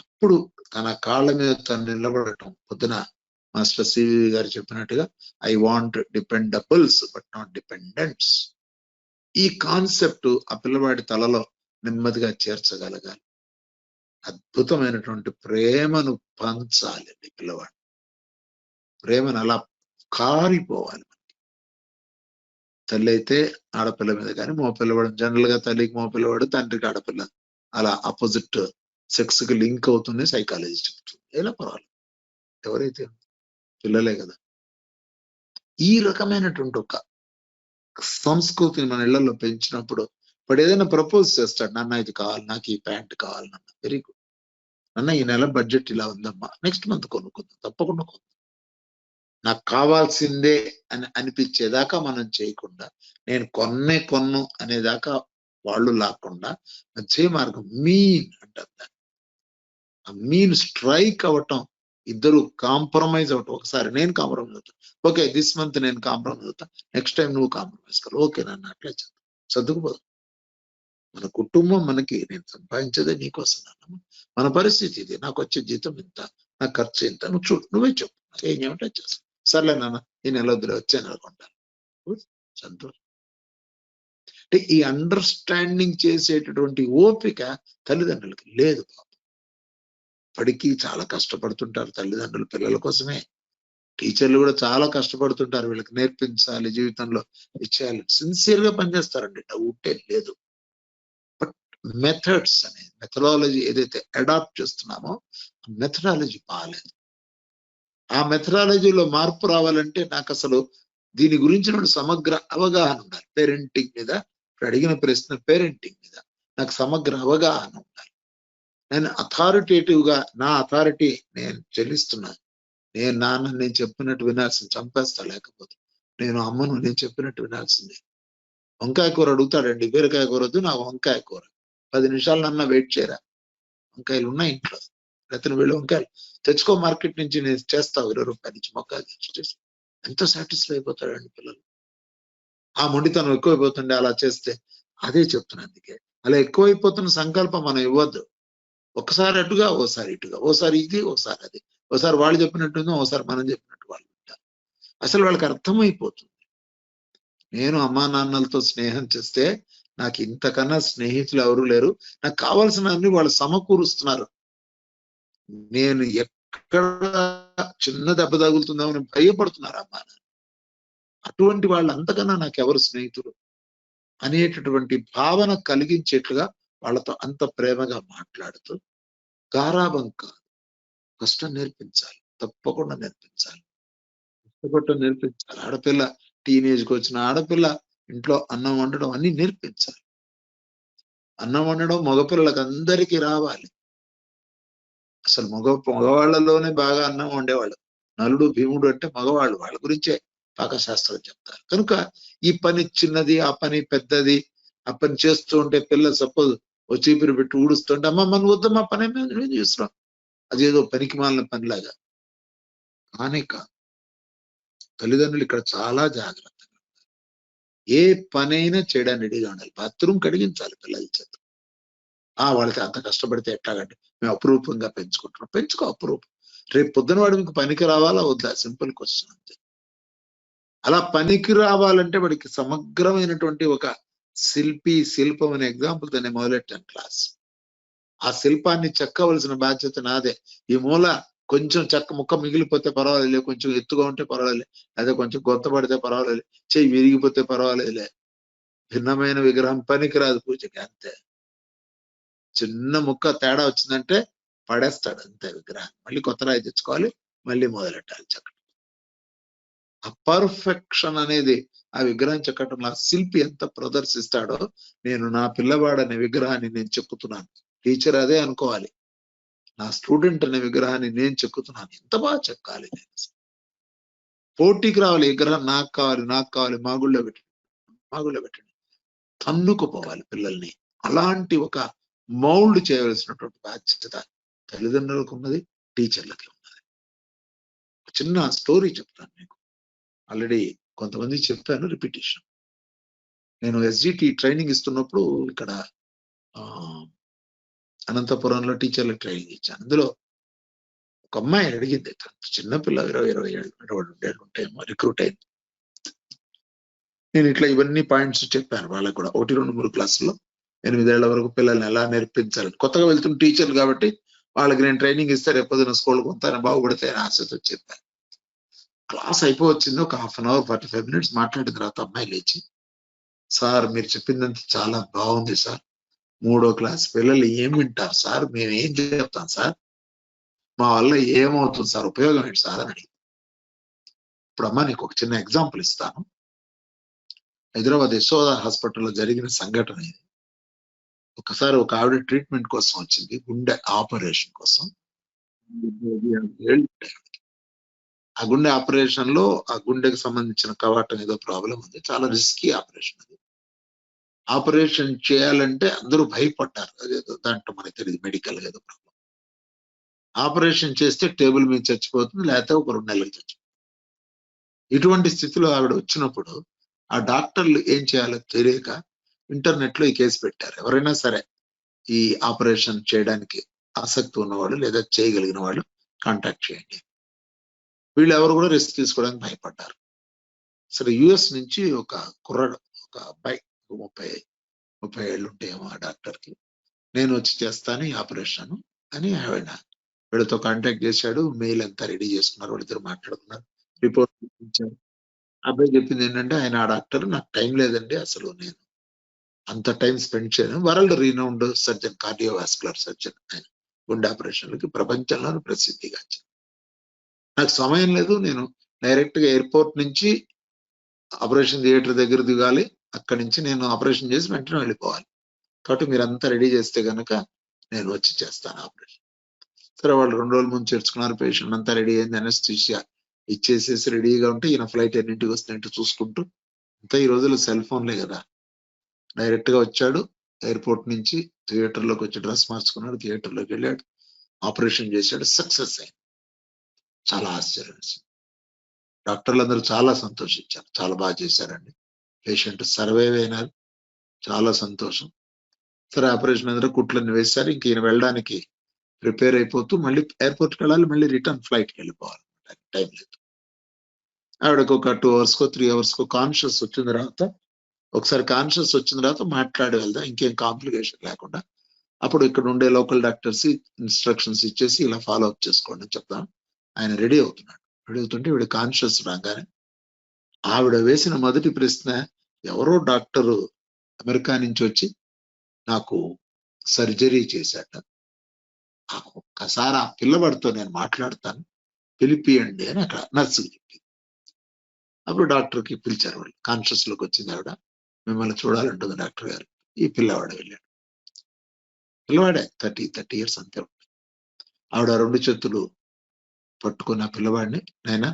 Speaker 1: అప్పుడు తన కాళ్ళ మీద తను నిలబడటం. పొద్దున మాస్టర్ సివి గారు చెప్పినట్టుగా I want dependables but not dependents. ఈ కాన్సెప్ట్ ఆ పిల్లవాడి తలలో నెమ్మదిగా చేర్చగలగాలి. అద్భుతమైనటువంటి ప్రేమను పంచాలండి పిల్లవాడు. ప్రేమను అలా కారిపోవాలి. తల్లి అయితే ఆడపిల్ల మీద కానీ మగపిల్లవాడు, జనరల్ గా తల్లికి మగపిల్లవాడు, తండ్రికి ఆడపిల్ల, అలా ఆపోజిట్ సెక్స్ కి లింక్ అవుతుంది సైకాలజీ చెప్తుంది. ఎలా పర్వాలేదు, ఎవరైతే పిల్లలే కదా. ఈ రకమైనటువంటి ఒక సంస్కృతిని మన ఇళ్లలో పెంచినప్పుడు వాడు ఏదైనా ప్రపోజ్ చేస్తాడు, నాన్న ఇది కావాలి, నాకు ఈ ప్యాంట్ కావాలి, నాన్న వెరీ గుడ్, నాన్న ఈ నెల బడ్జెట్ ఇలా ఉందమ్మా, నెక్స్ట్ మంత్ కొనుక్కుందాం, తప్పకుండా కొనుక్కుందాం. నాకు కావాల్సిందే అని అనిపించేదాకా మనం చేయకుండా, నేను కొన్ను అనేదాకా వాళ్ళు లాక్కుండా మధ్య మార్గం మీన్ అంటారు. ఆ మీన్ స్ట్రైక్ అవ్వటం, ఇద్దరు కాంప్రమైజ్ అవటం. ఒకసారి నేను కాంప్రమైజ్ అవుతాను, ఓకే దిస్ మంత్ నేను కాంప్రమైజ్ అవుతా, నెక్స్ట్ టైం నువ్వు కాంప్రమైజ్ కాదు, ఓకే నన్ను అట్లా సర్దుకుపోదు. మన కుటుంబం మనకి, నేను సంపాదించేదే నీకోసం నాన్నమ్మ, మన పరిస్థితి ఇది, నాకు వచ్చే జీతం ఇంత, నా ఖర్చు ఇంత, నువ్వు చూడు, నువ్వే చెప్పు, ఏం చేయమంటే చేస్తాను, సర్లే నాన్న ఈ నెల వద్దులే వచ్చే నెల కొంటాను, సంతోషం. అంటే ఈ అండర్స్టాండింగ్ చేసేటటువంటి ఓపిక తల్లిదండ్రులకి లేదు. ఇప్పటికీ చాలా కష్టపడుతుంటారు తల్లిదండ్రులు పిల్లల కోసమే. టీచర్లు కూడా చాలా కష్టపడుతుంటారు, వీళ్ళకి నేర్పించాలి, జీవితంలో ఇచ్చేయాలి, సిన్సియర్ గా పనిచేస్తారండి, డౌటే లేదు. బట్ మెథడ్స్ అనే మెథడాలజీ ఏదైతే అడాప్ట్ చేస్తున్నామో మెథడాలజీ బాగాలేదు. ఆ మెథడాలజీలో మార్పు రావాలంటే నాకు అసలు దీని గురించిన సమగ్ర అవగాహన ఉండాలి. పేరెంటింగ్ మీద, ఇప్పుడు అడిగిన ప్రశ్న పేరెంటింగ్ మీద నాకు సమగ్ర అవగాహన ఉండాలి. నేను అథారిటేటివ్ గా నా అథారిటీ నేను చెల్లిస్తున్నాను. నేను నాన్న నేను చెప్పినట్టు వినాల్సింది, చంపేస్తా లేకపోతే. నేను అమ్మను నేను చెప్పినట్టు వినాల్సిందే. వంకాయ కూర అడుగుతాడండి, బీరకాయ కూర వద్దు నాకు వంకాయ కూర, 10 నిమిషాలు నన్న వెయిట్ చేయరా, వంకాయలు ఉన్నాయి ఇంట్లో, లేకపోతే వెళ్ళి వంకాయలు తెచ్చుకో మార్కెట్ నుంచి, నేను చేస్తావు 20 రూపాయల నుంచి మొక్కలు తెచ్చి. ఎంత సాటిస్ఫై అయిపోతాడండి పిల్లలు. ఆ మొండితనం ఎక్కువైపోతుండే అలా చేస్తే. అదే చెప్తున్నా, అందుకే అలా ఎక్కువైపోతున్న సంకల్పం మనం ఇవ్వద్దు. ఒకసారి అటుగా, ఓసారి ఇటుగా, ఓసారి ఇది ఓసారి అది, ఓసారి వాళ్ళు చెప్పినట్టు ఓసారి మనం చెప్పినట్టు వాళ్ళు ఉంటారు. అసలు వాళ్ళకి అర్థమైపోతుంది. నేను అమ్మా నాన్నలతో స్నేహం చేస్తే నాకు ఇంతకన్నా స్నేహితులు ఎవరు లేరు, నాకు కావాల్సిన అన్ని వాళ్ళు సమకూరుస్తున్నారు, నేను ఎక్కడ చిన్న దెబ్బ తగులుతుందామని భయపడుతున్నారు అమ్మా నాన్న. అటువంటి వాళ్ళు అంతకన్నా నాకు ఎవరు స్నేహితులు అనేటటువంటి భావన కలిగించేట్లుగా వాళ్ళతో అంత ప్రేమగా మాట్లాడుతూ, గారాబం కాదు, కష్టం నేర్పించాలి, తప్పకుండా నేర్పించాలి, కష్టపడటం నేర్పించాలి. ఆడపిల్ల టీనేజ్కి వచ్చిన ఆడపిల్ల ఇంట్లో అన్నం వండడం అన్ని నేర్పించాలి. అన్నం వండడం మగపిల్లలకు అందరికీ రావాలి. అసలు మగవాళ్ళలోనే బాగా అన్నం వండేవాళ్ళు. నలుడు భీముడు అంటే మగవాళ్ళు. వాళ్ళ గురించే పాకశాస్త్రం చెప్తారు. కనుక ఈ పని చిన్నది, ఆ పని పెద్దది, ఆ పని చేస్తూ ఉంటే పిల్లలు సపోజ్ ఓ చీపురు పెట్టి ఊడుస్తుంటే అమ్మ మన వద్దమ్మా పని మేము చేస్తున్నాం, అదేదో పనికి మాలిన పనిలాగా. కానీ తల్లిదండ్రులు ఇక్కడ చాలా జాగ్రత్తగా ఏ పనైనా చేయడానికి రెడీగా ఉండాలి. బాత్రూమ్ కడిగించాలి పిల్లల చేత. వాళ్ళకి అంత కష్టపడితే ఎట్లాగంటే మేము అపురూపంగా పెంచుకుంటున్నాం. పెంచుకో అపురూపం. రేపు పొద్దున వాడు మీకు పనికి రావాలా వద్దా? సింపుల్ క్వశ్చన్ అంతే. అలా పనికి రావాలంటే వాడికి సమగ్రమైనటువంటి ఒక శిల్పం అనే ఎగ్జాంపుల్ దాన్ని మొదలెట్టాను క్లాస్. ఆ శిల్పాన్ని చెక్కవలసిన బాధ్యత నాదే. ఈ మూల కొంచెం చెక్క ముక్క మిగిలిపోతే పర్వాలేదు, కొంచెం ఎత్తుగా ఉంటే పర్వాలేదు, అదే కొంచెం గొంత పడితే పర్వాలేదు, చెయ్యి విరిగిపోతే పర్వాలేదులే. భిన్నమైన విగ్రహం పనికి రాదు పూజకి, అంతే. చిన్న ముక్క తేడా వచ్చిందంటే పడేస్తాడు అంతే విగ్రహం. మళ్ళీ కొత్త రాయి తెచ్చుకోవాలి, మళ్ళీ మొదలెట్టాలి చెక్కడం. ఆ పర్ఫెక్షన్ అనేది ఆ విగ్రహం చెక్కటంలో ఆ శిల్పి ఎంత ప్రదర్శిస్తాడో నేను నా పిల్లవాడనే విగ్రహాన్ని నేను చెక్కుతున్నాను. టీచర్ అదే అనుకోవాలి, నా స్టూడెంట్ అనే విగ్రహాన్ని నేను చెక్కుతున్నాను. ఎంత బాగా చెక్కాలి నేను. పోటీకి రావాలి, విగ్రహం నాకు కావాలి, మా గుళ్ళో పెట్టండి తన్నుకుపోవాలి పిల్లల్ని. అలాంటి ఒక మౌల్డ్ చేయవలసినటువంటి బాధ్యత తల్లిదండ్రులకు ఉన్నది, టీచర్లకి ఉన్నది. చిన్న స్టోరీ చెప్తాను మీకు. ఆల్రెడీ కొంతమంది చెప్పాను, రిపిటేషన్. నేను ఎస్జిటి ట్రైనింగ్ ఇస్తున్నప్పుడు ఇక్కడ అనంతపురంలో టీచర్లకు ట్రైనింగ్ ఇచ్చాను. అందులో ఒక అమ్మాయి అడిగింది, చిన్నపిల్ల 20 ఏళ్ళు ఉంటాయేమో, రిక్రూట్ అయింది. నేను ఇట్లా ఇవన్నీ పాయింట్స్ చెప్పాను వాళ్ళకు కూడా. 1, 2, 3 క్లాసుల్లో 8 ఏళ్ల వరకు పిల్లల్ని ఎలా నేర్పించాలి. కొత్తగా వెళ్తున్న టీచర్లు కాబట్టి వాళ్ళకి నేను ట్రైనింగ్ ఇస్తే రేపొద్దున స్కూల్కి కొంత బాగుపడితే అని ఆశతో చెప్పాను. క్లాస్ అయిపోవచ్చింది. ఒక 1/2 అవర్ 45 మినిట్స్ మాట్లాడిన తర్వాత అమ్మాయి లేచి, సార్ మీరు చెప్పిందంతా చాలా బాగుంది సార్, 3వ క్లాస్ పిల్లలు ఏం వింటారు సార్, మేము ఏం చెప్తాం సార్, మా వల్ల ఏమవుతుంది సార్, ఉపయోగం ఏంటి సార్ అని అడిగింది. ఇప్పుడు అమ్మా నీకు ఒక చిన్న ఎగ్జాంపుల్ ఇస్తాను. హైదరాబాద్ యశోద హాస్పిటల్లో జరిగిన సంఘటన ఇది. ఒకసారి ఒక ఆవిడ ట్రీట్మెంట్ కోసం వచ్చింది, గుండె ఆపరేషన్ కోసం. ఆ గుండె ఆపరేషన్ లో ఆ గుండెకి సంబంధించిన కవాటం ఏదో ప్రాబ్లం ఉంది, చాలా రిస్కీ ఆపరేషన్ అది. ఆపరేషన్ చేయాలంటే అందరూ భయపడ్డారు, అదేదో దాంట్లో మనకి తెలియదు, మెడికల్ ఏదో ప్రాబ్లం. ఆపరేషన్ చేస్తే టేబుల్ మీద చచ్చిపోతుంది, లేకపోతే ఒక 2 నెలలకు చచ్చిపోతుంది. ఇటువంటి స్థితిలో ఆవిడ వచ్చినప్పుడు ఆ డాక్టర్లు ఏం చేయాలో తెలియక ఇంటర్నెట్ లో ఈ కేసు పెట్టారు. ఎవరైనా సరే ఈ ఆపరేషన్ చేయడానికి ఆసక్తి ఉన్నవాళ్ళు లేదా చేయగలిగిన వాళ్ళు కాంటాక్ట్ చేయండి. వీళ్ళు ఎవరు కూడా రిస్క్ తీసుకోవడానికి భయపడ్డారు. సరే యుఎస్ నుంచి ఒక కుర్రాడు, ఒక అబ్బాయి 30 ఏళ్ళు ఉంటాయేమో ఆ డాక్టర్కి, నేను వచ్చి చేస్తాను ఈ ఆపరేషన్ అని వీళ్ళతో కాంటాక్ట్ చేశాడు. మెయిల్ అంతా రెడీ చేసుకున్నారు, వాళ్ళిద్దరు మాట్లాడుకున్నారు, రిపోర్ట్ ఇచ్చారు. అబ్బాయి చెప్పింది ఏంటంటే, ఆయన ఆ డాక్టర్, నాకు టైం లేదండి, అసలు నేను అంత టైం స్పెండ్ చేయను. వరల్డ్ రీనౌండ్ సర్జన్, కార్డియోవాస్కులర్ సర్జన్ ఆయన, గుండె ఆపరేషన్లకి ప్రపంచంలో ప్రసిద్ధిగాంచింది. నాకు సమయం లేదు, నేను డైరెక్ట్ గా ఎయిర్పోర్ట్ నుంచి ఆపరేషన్ థియేటర్ దగ్గర దిగాలి, అక్కడి నుంచి నేను ఆపరేషన్ చేసి వెంటనే వెళ్ళిపోవాలి, కాబట్టి మీరంతా రెడీ చేస్తే గనక నేను వచ్చి చేస్తాను ఆపరేషన్. సరే వాళ్ళు 2 రోజుల ముందు చేర్చుకున్నారు, పేషెంట్ అంతా రెడీ అయింది, అనస్థీషియా ఇచ్చేసేసి రెడీగా ఉంటే ఈయన ఫ్లైట్ ఎన్నింటికి వస్తున్నట్టు చూసుకుంటూ, అంతా ఈ రోజుల్లో సెల్ ఫోన్లే కదా, డైరెక్ట్ గా వచ్చాడు ఎయిర్పోర్ట్ నుంచి, థియేటర్ లోకి వచ్చి డ్రెస్ మార్చుకున్నాడు, థియేటర్ లోకి వెళ్ళాడు, ఆపరేషన్ చేశాడు, సక్సెస్ అయింది. చాలా ఆశ్చర్యం వేసింది. డాక్టర్లు అందరూ చాలా సంతోషించారు, చాలా బాగా చేశారండి, పేషెంట్ సర్వైవ్ అయినారు, చాలా సంతోషం. సరే ఆపరేషన్ అందరూ కుట్లన్నీ వేశారు. ఇంక ఈయన వెళ్ళడానికి ప్రిపేర్ అయిపోతూ మళ్ళీ ఎయిర్పోర్ట్కి వెళ్ళాలి, మళ్ళీ రిటర్న్ ఫ్లైట్కి వెళ్ళిపోవాలి, టైం లేదు. ఆవిడకు ఒక 2 అవర్స్కో 3 అవర్స్కో కాన్షియస్ వచ్చిన తర్వాత, ఒకసారి కాన్షియస్ వచ్చిన తర్వాత మాట్లాడి వెళ్దాం, ఇంకేం కాంప్లికేషన్ లేకుండా. అప్పుడు ఇక్కడ ఉండే లోకల్ డాక్టర్స్ ఇన్స్ట్రక్షన్స్ ఇచ్చేసి ఇలా ఫాలో అప్ చేసుకోండి అని చెప్తాం. ఆయన రెడీ అవుతున్నాడు. రెడీ అవుతుంటే ఈవిడ కాన్షియస్ రాగానే ఆవిడ వేసిన మొదటి ప్రశ్న, ఎవరో డాక్టరు అమెరికా నుంచి వచ్చి నాకు సర్జరీ చేశాట, ఒక్కసారి ఆ పిల్లవాడితో నేను మాట్లాడతాను, పిలిపియండి అని అక్కడ నర్సుకి చెప్పింది. అప్పుడు డాక్టర్కి పిలిచారు, వాళ్ళు కాన్షియస్ లోకి వచ్చింది ఆవిడ. మిమ్మల్ని చూడాలంటుంది డాక్టర్ గారు. ఈ పిల్లవాడు వెళ్ళాడు. పిల్లవాడే 30 ఇయర్స్ అంతే. ఆవిడ 2 చేతులు పట్టుకున్న పిల్లవాడిని, నాయనా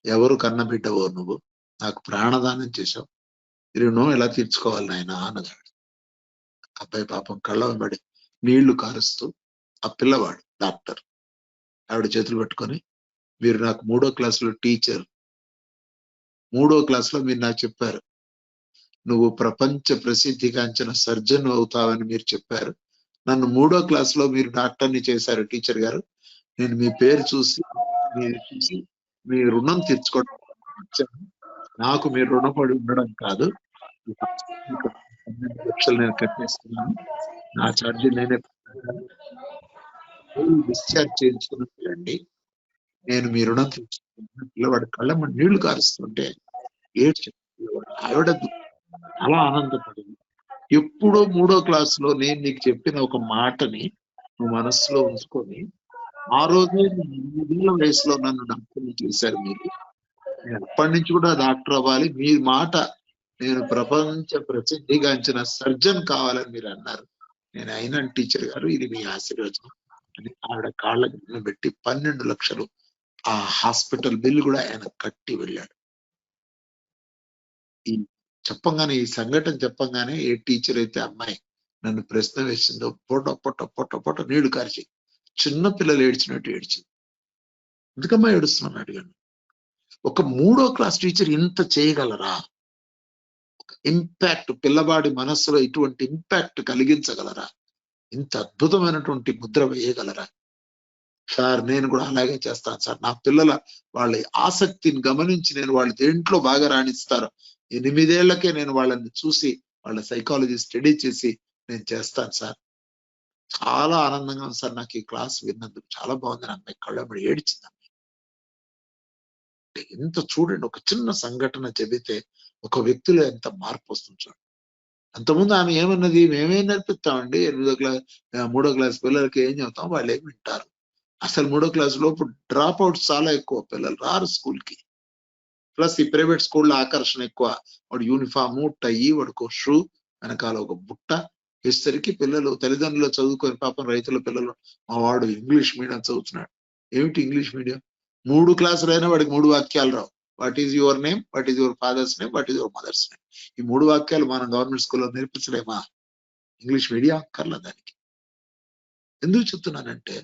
Speaker 1: ఎవరు కన్న బిడ్డవో నువ్వు, నాకు ప్రాణదానం చేశావు, రుణం ఎలా తీర్చుకోవాలి నాయనా అన్నది ఆవిడ. అబ్బాయి పాపం కళ్ళ వెంబడి నీళ్లు కారుస్తూ, ఆ పిల్లవాడు డాక్టర్ ఆవిడ చేతులు పట్టుకొని, మీరు నాకు 3వ క్లాసులో టీచర్, 3వ క్లాసులో మీరు నాకు చెప్పారు, నువ్వు ప్రపంచ ప్రసిద్ధిగాంచిన సర్జన్ అవుతావని మీరు చెప్పారు. నన్ను 3వ క్లాసులో మీరు డాక్టర్ని చేశారు టీచర్ గారు. నేను మీ పేరు చూసి మీ రుణం తీర్చుకోవడం వచ్చాను. నాకు మీరు రుణపడి ఉండడం కాదు. 12 లక్షలు నేను కట్టేస్తున్నాను. నా ఛార్జీ నేనే డిశ్చార్జ్ చేయించుకున్నట్లండి. నేను మీ రుణం తీర్చుకున్నాను. పిల్లవాడు కళ్ళమ్మ నీళ్లు కారుస్తుంటే ఏడ్చి ఆవిడ చాలా ఆనందపడింది. ఎప్పుడో 3వ క్లాసులో నేను నీకు చెప్పిన ఒక మాటని నువ్వు మనస్సులో ఉంచుకొని, ఆ రోజే 8 వయసులో నన్ను డాక్టర్ని చేశారు మీరు. నేను అప్పటి నుంచి కూడా డాక్టర్ అవ్వాలి, మీ మాట నేను ప్రపంచ ప్రసిద్ధిగాంచిన సర్జన్ కావాలని మీరు అన్నారు. నేను అయినాను టీచర్ గారు, ఇది మీ ఆశీర్వచనం అని ఆవిడ కాళ్ళ కింద పెట్టి 12 లక్షలు ఆ హాస్పిటల్ బిల్లు కూడా ఆయన కట్టి వెళ్ళాడు. ఈ చెప్పంగానే, ఈ సంఘటన చెప్పంగానే ఏ టీచర్ అయితే అమ్మాయి నన్ను ప్రశ్న వేసిందో పొట్ట పొట్ట పొట్ట పొట్ట నీళ్లు కార్చి చిన్న పిల్లలు ఏడ్చినట్టు ఏడ్చింది. ఎందుకమ్మా ఏడుస్తున్నాను అడిగాను. ఒక 3వ క్లాస్ టీచర్ ఇంత చేయగలరా? ఒక ఇంపాక్ట్, పిల్లవాడి మనస్సులో ఇటువంటి ఇంపాక్ట్ కలిగించగలరా? ఇంత అద్భుతమైనటువంటి ముద్ర వేయగలరా? సార్ నేను కూడా అలాగే చేస్తాను సార్. నా పిల్లల వాళ్ళ ఆసక్తిని గమనించి నేను వాళ్ళు దేంట్లో బాగా రాణిస్తారు, 8 ఏళ్లకే నేను వాళ్ళని చూసి వాళ్ళ సైకాలజీ స్టడీ చేసి నేను చేస్తాను సార్. చాలా ఆనందంగా ఉంది సార్ నాకు ఈ క్లాస్ విన్నందుకు, చాలా బాగుంది. అమ్మాయి కళ్ళబడి ఏడ్చింది. ఎంత చూడండి, ఒక చిన్న సంఘటన చెబితే ఒక వ్యక్తిలో ఎంత మార్పు వస్తుంది చూడండి. అంతకుముందు ఆమె ఏమన్నది, మేమేం నేర్పిస్తామండి 3వ క్లాస్ పిల్లలకి ఏం చెప్తాం, వాళ్ళు ఏమి వింటారు. అసలు 3వ క్లాస్ లోపు డ్రాప్ అవుట్స్ చాలా ఎక్కువ, పిల్లలు రారు స్కూల్ కి. ప్లస్ ఈ ప్రైవేట్ స్కూల్లో ఆకర్షణ ఎక్కువ. వాడు యూనిఫాము, టై, వాడికి షూ, వెనకాల ఒక బుట్ట వేసేసరికి పిల్లలు, తల్లిదండ్రులు చదువుకొని పాపం రైతుల పిల్లలు, మా వాడు ఇంగ్లీష్ మీడియం చదువుతున్నాడు. ఏమిటి ఇంగ్లీష్ మీడియం? 3 క్లాసులైనా వాడికి 3 వాక్యాలు రావు. What is your name, what is your father's name, what is your mother's name. ఈ 3 వాక్యాలు మనం గవర్నమెంట్ స్కూల్లో నేర్పించలేమా? ఇంగ్లీష్ మీడియం అక్కర్లా దానికి. ఎందుకు చెప్తున్నానంటే,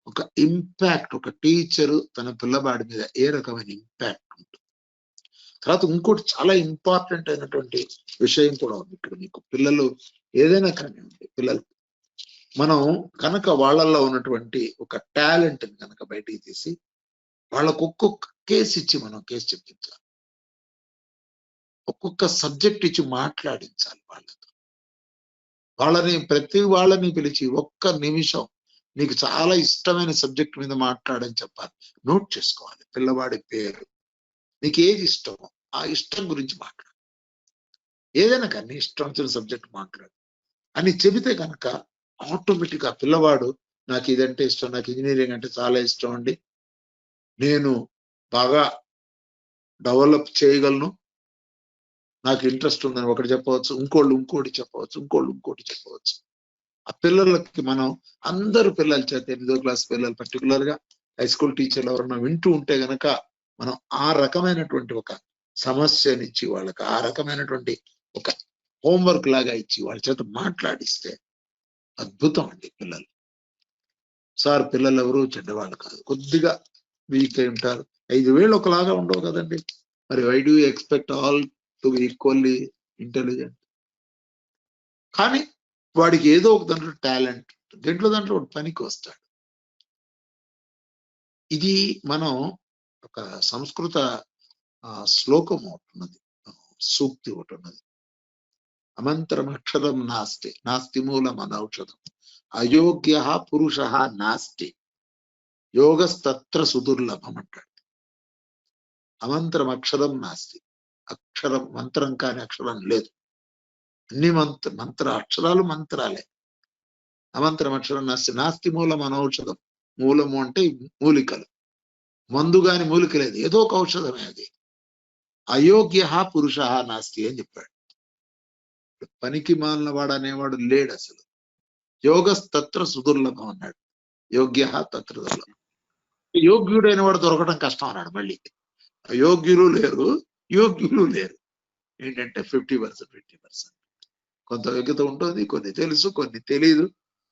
Speaker 1: ఒక ఇంపాక్ట్, ఒక టీచరు తన పిల్లవాడి మీద ఏ రకమైన ఇంపాక్ట్ ఉంటుంది. తర్వాత ఇంకోటి చాలా ఇంపార్టెంట్ అయినటువంటి విషయం కూడా ఉంది ఇక్కడ. మీకు పిల్లలు ఏదైనా కానివ్వండి, పిల్లలు మనం కనుక వాళ్ళల్లో ఉన్నటువంటి ఒక టాలెంట్ కనుక బయటికి తీసి వాళ్ళకు ఒక్కొక్క కేసు ఇచ్చి మనం కేసు చెప్పించాలి, ఒక్కొక్క సబ్జెక్ట్ ఇచ్చి మాట్లాడించాలి వాళ్ళతో. ప్రతి వాళ్ళని పిలిచి ఒక్క నిమిషం నీకు చాలా ఇష్టమైన సబ్జెక్ట్ మీద మాట్లాడని చెప్పాలి. నోట్ చేసుకోవాలి పిల్లవాడి పేరు, నీకు ఏది ఇష్టమో ఆ ఇష్టం గురించి మాట్లాడు. ఏదైనా కానీ ఇష్టం వచ్చిన సబ్జెక్ట్ మాట్లాడు అని చెబితే కనుక ఆటోమేటిక్ గా పిల్లవాడు, నాకు ఇదంటే ఇష్టం, నాకు ఇంజనీరింగ్ అంటే చాలా ఇష్టం అండి, నేను బాగా డెవలప్ చేయగలను, నాకు ఇంట్రెస్ట్ ఉందని ఒకటి చెప్పవచ్చు, ఇంకోటి చెప్పవచ్చు. ఆ పిల్లలకి మనం అందరు పిల్లల చేత 8వ క్లాస్ పిల్లలు పర్టికులర్ గా హై స్కూల్ టీచర్లు ఎవరన్నా వింటూ ఉంటే గనక మనం ఆ రకమైనటువంటి ఒక సమస్యనిచ్చి వాళ్ళకి ఆ రకమైనటువంటి ఒక హోంవర్క్ లాగా ఇచ్చి వాళ్ళ చేత మాట్లాడిస్తే అద్భుతం అండి పిల్లలు. సార్ పిల్లలు ఎవరు చెడ్డవాళ్ళు కాదు, కొద్దిగా వీక్ అయి ఉంటారు. 5 వేలు ఒకలాగా ఉండవు కదండి. మరి why do expect all to be equally intelligent? కానీ వాడికి ఏదో ఒక దాంట్లో టాలెంట్, దాంట్లో పనికి వస్తాడు. ఇది మనం ఒక సంస్కృత శ్లోకం ఒకటి ఉన్నది, సూక్తి ఒకటి ఉన్నది. అమంతరం అక్షరం నాస్తి, నాస్తి మూలం అనౌషధం, అయోగ్య పురుష నాస్తి, యోగస్తత్ర సుదుర్లభం అంటాడు. అమంతరం అక్షరం నాస్తి, అక్షరం మంత్రం కాని అక్షరం లేదు. అన్ని అక్షరాలు మంత్రాలే. అమంతరం అక్షరం నాస్తి, నాస్తి మూలం అనౌషధం. మూలము అంటే మూలికలు, మందు గాని మూలిక లేదు, ఏదో ఒక ఔషధమే అది. అయోగ్య పురుష నాస్తి అని చెప్పాడు. పనికి మాలిన వాడు అనేవాడు లేడు అసలు. యోగస్తత్ర సుదుర్లభం అన్నాడు. యోగ్య తత్ర దుర్లభం. యోగ్యుడైన వాడు దొరకడం కష్టం అన్నాడు. మళ్ళీ అయోగ్యులు లేరు, యోగ్యులు లేరు. ఏంటంటే 50%. కొంత యోగ్యత ఉంటుంది, కొన్ని తెలుసు, కొన్ని తెలియదు,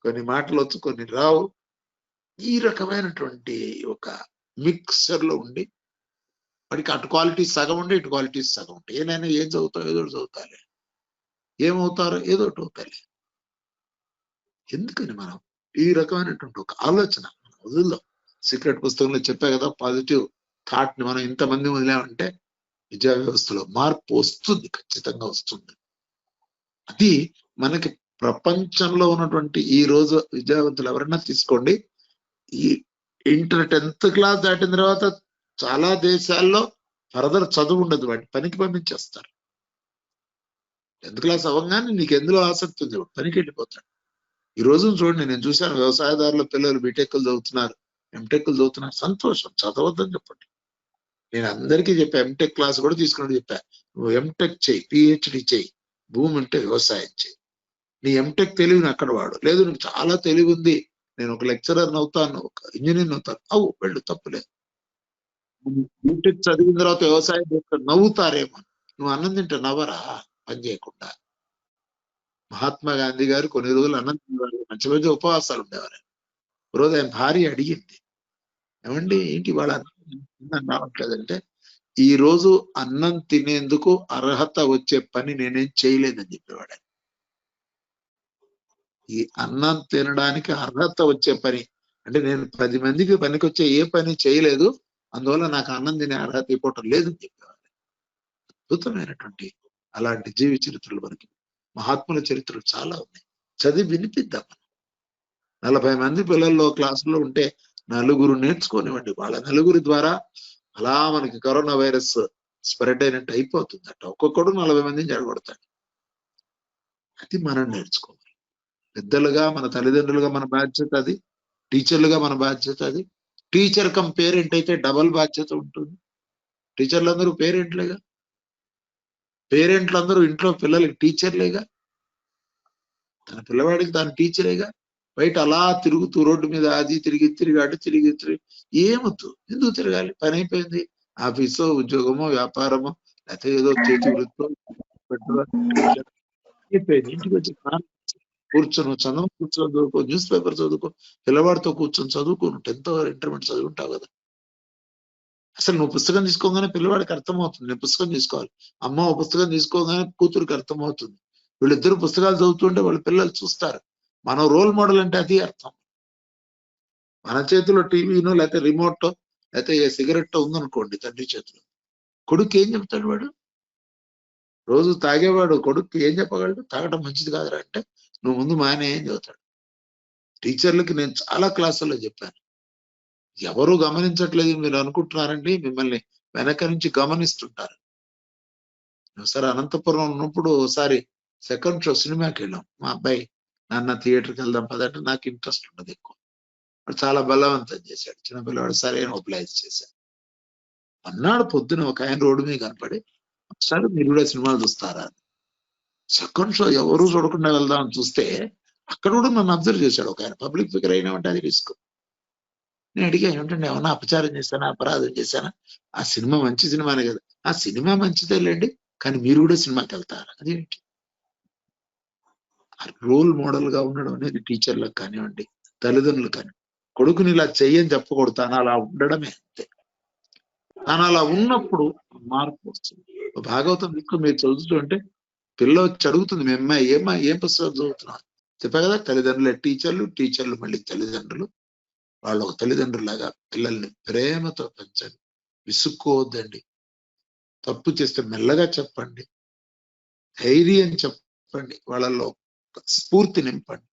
Speaker 1: కొన్ని మాటలు వచ్చు, కొన్ని రావు. ఈ రకమైనటువంటి ఒక మిక్సర్ లో ఉండి వాడికి అటు క్వాలిటీస్ సగం ఉండి ఇటు క్వాలిటీస్ సగం ఉంటాయి. ఏదైనా ఏం చదువుతావు, ఏదో చదువుతాలే, ఏమవుతారో ఏదో ఒకటి అవుతాలే. ఎందుకని మనం ఈ రకమైనటువంటి ఒక ఆలోచన వదులుదాం. సీక్రెట్ పుస్తకంలో చెప్పా కదా, పాజిటివ్ థాట్ ని మనం ఇంతమంది వదిలామంటే విద్యా వ్యవస్థలో మార్పు వస్తుంది, ఖచ్చితంగా వస్తుంది. అది మనకి ప్రపంచంలో ఉన్నటువంటి ఈ రోజు విద్యావంతులు ఎవరైనా తీసుకోండి, ఈ ఇంటర్ 10th క్లాస్ దాటిన తర్వాత చాలా దేశాల్లో ఫర్దర్ చదువు ఉండదు, వాటిని పనికి పంపించేస్తారు. 10th క్లాస్ అవ్వగానే నీకు ఎందులో ఆసక్తి ఉంది పనికి వెళ్ళిపోతాడు. ఈ రోజు చూడండి, నేను చూశాను వ్యవసాయదారుల పిల్లలు బీటెక్లు చదువుతున్నారు, ఎంటెక్లు చదువుతున్నారు. సంతోషం, చదవద్దని చెప్పండి. నేను అందరికీ చెప్పా, ఎంటెక్ క్లాస్ కూడా తీసుకుని చెప్పా, నువ్వు ఎంటెక్ చేయి, పిహెచ్డి చేయి, భూమి ఉంటే వ్యవసాయం చేయి. నీ ఎంటెక్ తెలివిని అక్కడ వాడు. లేదు నీకు చాలా తెలివి ఉంది, నేను ఒక లెక్చరర్ అవుతాను, ఒక ఇంజనీర్ అవుతాను, అవు వెళ్ళు, తప్పులేదు. బీటెక్ చదివిన తర్వాత వ్యవసాయం చేస్తే నవ్వుతారేమో. నువ్వు అన్నం తింటే నవ్వరా పని చేయకుండా? మహాత్మా గాంధీ గారు కొన్ని రోజులు అన్నం తినేవారు, మంచి మంచి ఉపవాసాలు ఉండేవారు. రోజు ఆయన భార్య అడిగింది, ఏమండి ఏంటి వాళ్ళ అన్నం రావట్లేదంటే, ఈ రోజు అన్నం తినేందుకు అర్హత వచ్చే పని నేనేం చేయలేదని చెప్పేవాడు. ఈ అన్నం తినడానికి అర్హత వచ్చే పని అంటే నేను 10 మందికి పనికొచ్చే ఏ పని చేయలేదు, అందువల్ల నాకు అన్నం తినే అర్హత ఇవ్వటం లేదని చెప్పేవాడు. అద్భుతమైనటువంటి అలాంటి జీవి చరిత్రలు మనకి, మహాత్ముల చరిత్రలు చాలా ఉన్నాయి. చదివి వినిపిద్దాం. 40 మంది పిల్లల్లో క్లాసులో ఉంటే నలుగురు నేర్చుకోనివ్వండి. వాళ్ళ నలుగురి ద్వారా అలా మనకి కరోనా వైరస్ స్ప్రెడ్ అయినట్టు అయిపోతుందట. ఒక్కొక్కడు 40 మందిని చెడగొడతాడు. అది మనం నేర్చుకోవాలి. పెద్దలుగా మన తల్లిదండ్రులుగా మన బాధ్యత అది, టీచర్లుగా మన బాధ్యత అది. టీచర్ కమ్ పేరెంట్ అయితే డబల్ బాధ్యత ఉంటుంది. టీచర్లందరూ పేరెంట్లేగా, పేరెంట్లందరూ ఇంట్లో పిల్లలకి టీచర్లేగా, తన పిల్లవాడికి తాను టీచరేగా. బయట అలా తిరుగుతూ రోడ్డు మీద అది తిరిగి అటు తిరిగి ఏమొద్దు, ఎందుకు తిరగాలి? పని అయిపోయింది. ఆఫీసో, ఉద్యోగమో, వ్యాపారమో, లేకపోతే ఏదో చేతి వృత్తో అయిపోయింది. ఇంటికి వచ్చి కూర్చొని కూర్చొని చదువుకో, న్యూస్ పేపర్ చదువుకో, పిల్లవాడితో కూర్చొని చదువుకో. 10th ఇంటర్మీడియట్ చదువుంటావు కదా. అసలు నువ్వు పుస్తకం తీసుకోగానే పిల్లవాడికి అర్థమవుతుంది, నేను పుస్తకం తీసుకోవాలి. అమ్మ ఒక పుస్తకం తీసుకోగానే కూతురికి అర్థమవుతుంది. వీళ్ళిద్దరు పుస్తకాలు చదువుతుంటే వాళ్ళ పిల్లలు చూస్తారు. మనం రోల్ మోడల్ అంటే అది అర్థం. మన చేతిలో టీవీనో లేకపోతే రిమోట్ లేకపోతే ఏ సిగరెట్ ఉందనుకోండి తండ్రి చేతిలో, కొడుకు ఏం చెప్తాడు? వాడు రోజు తాగేవాడు కొడుకు ఏం చెప్పగలడు? తాగడం మంచిది కాదురా అంటే, నువ్వు ముందు మానే ఏం చెబుతాడు? టీచర్లకి నేను చాలా క్లాసుల్లో చెప్పాను, ఎవరు గమనించట్లేదు మీరు అనుకుంటున్నారండి, మిమ్మల్ని వెనక నుంచి గమనిస్తుంటారు. ఒకసారి అనంతపురం ఉన్నప్పుడు ఒకసారి సెకండ్ షో సినిమాకి వెళ్ళాం. మా అబ్బాయి, నాన్న థియేటర్కి వెళ్దాం పదంటే, నాకు ఇంట్రెస్ట్ ఉండదు ఎక్కువ. వాడు చాలా బలవంతం చేశాడు, చిన్న పిల్లవాడు సరైన ఒబ్లైజ్ చేశాడు. అన్నాడు పొద్దున ఒక ఆయన రోడ్డు మీద కనపడి, ఒకసారి మీరు కూడా సినిమాలు చూస్తారా? సెకండ్ షో ఎవరు చూడకుండా వెళ్దామని చూస్తే అక్కడ కూడా నన్ను అబ్జర్వ్ చేశాడు ఒక ఆయన. పబ్లిక్ ఫిగర్ అయినామంటే అది రిస్క్. నేను అడిగా, ఏమిటంటే ఏమన్నా అపచారం చేశానా, అపరాధం చేశానా? ఆ సినిమా మంచి సినిమానే కదా. ఆ సినిమా మంచిదేలేండి, కానీ మీరు కూడా సినిమాకి వెళ్తారా? అదేంటి? రోల్ మోడల్ గా ఉండడం అనేది టీచర్లకు కానివ్వండి, తల్లిదండ్రులు కానీ, కొడుకుని ఇలా చెయ్యని చెప్పకూడదు, తాను అలా ఉండడమే అంతే. తాను అలా ఉన్నప్పుడు మార్పు వస్తుంది. భాగవతం ఎక్కువ మీరు చదువుతుంటే పిల్ల వచ్చి అడుగుతుంది, మీ అమ్మాయి ఏం పుస్తకం చదువుతున్నా? చెప్పా కదా, తల్లిదండ్రులే టీచర్లు మళ్ళీ తల్లిదండ్రులు. వాళ్ళు ఒక తల్లిదండ్రులాగా పిల్లల్ని ప్రేమతో పెంచండి, విసుక్కోవద్దండి. తప్పు చేస్తే మెల్లగా చెప్పండి, ధైర్యం చెప్పండి, వాళ్ళలో స్ఫూర్తి నింపండి.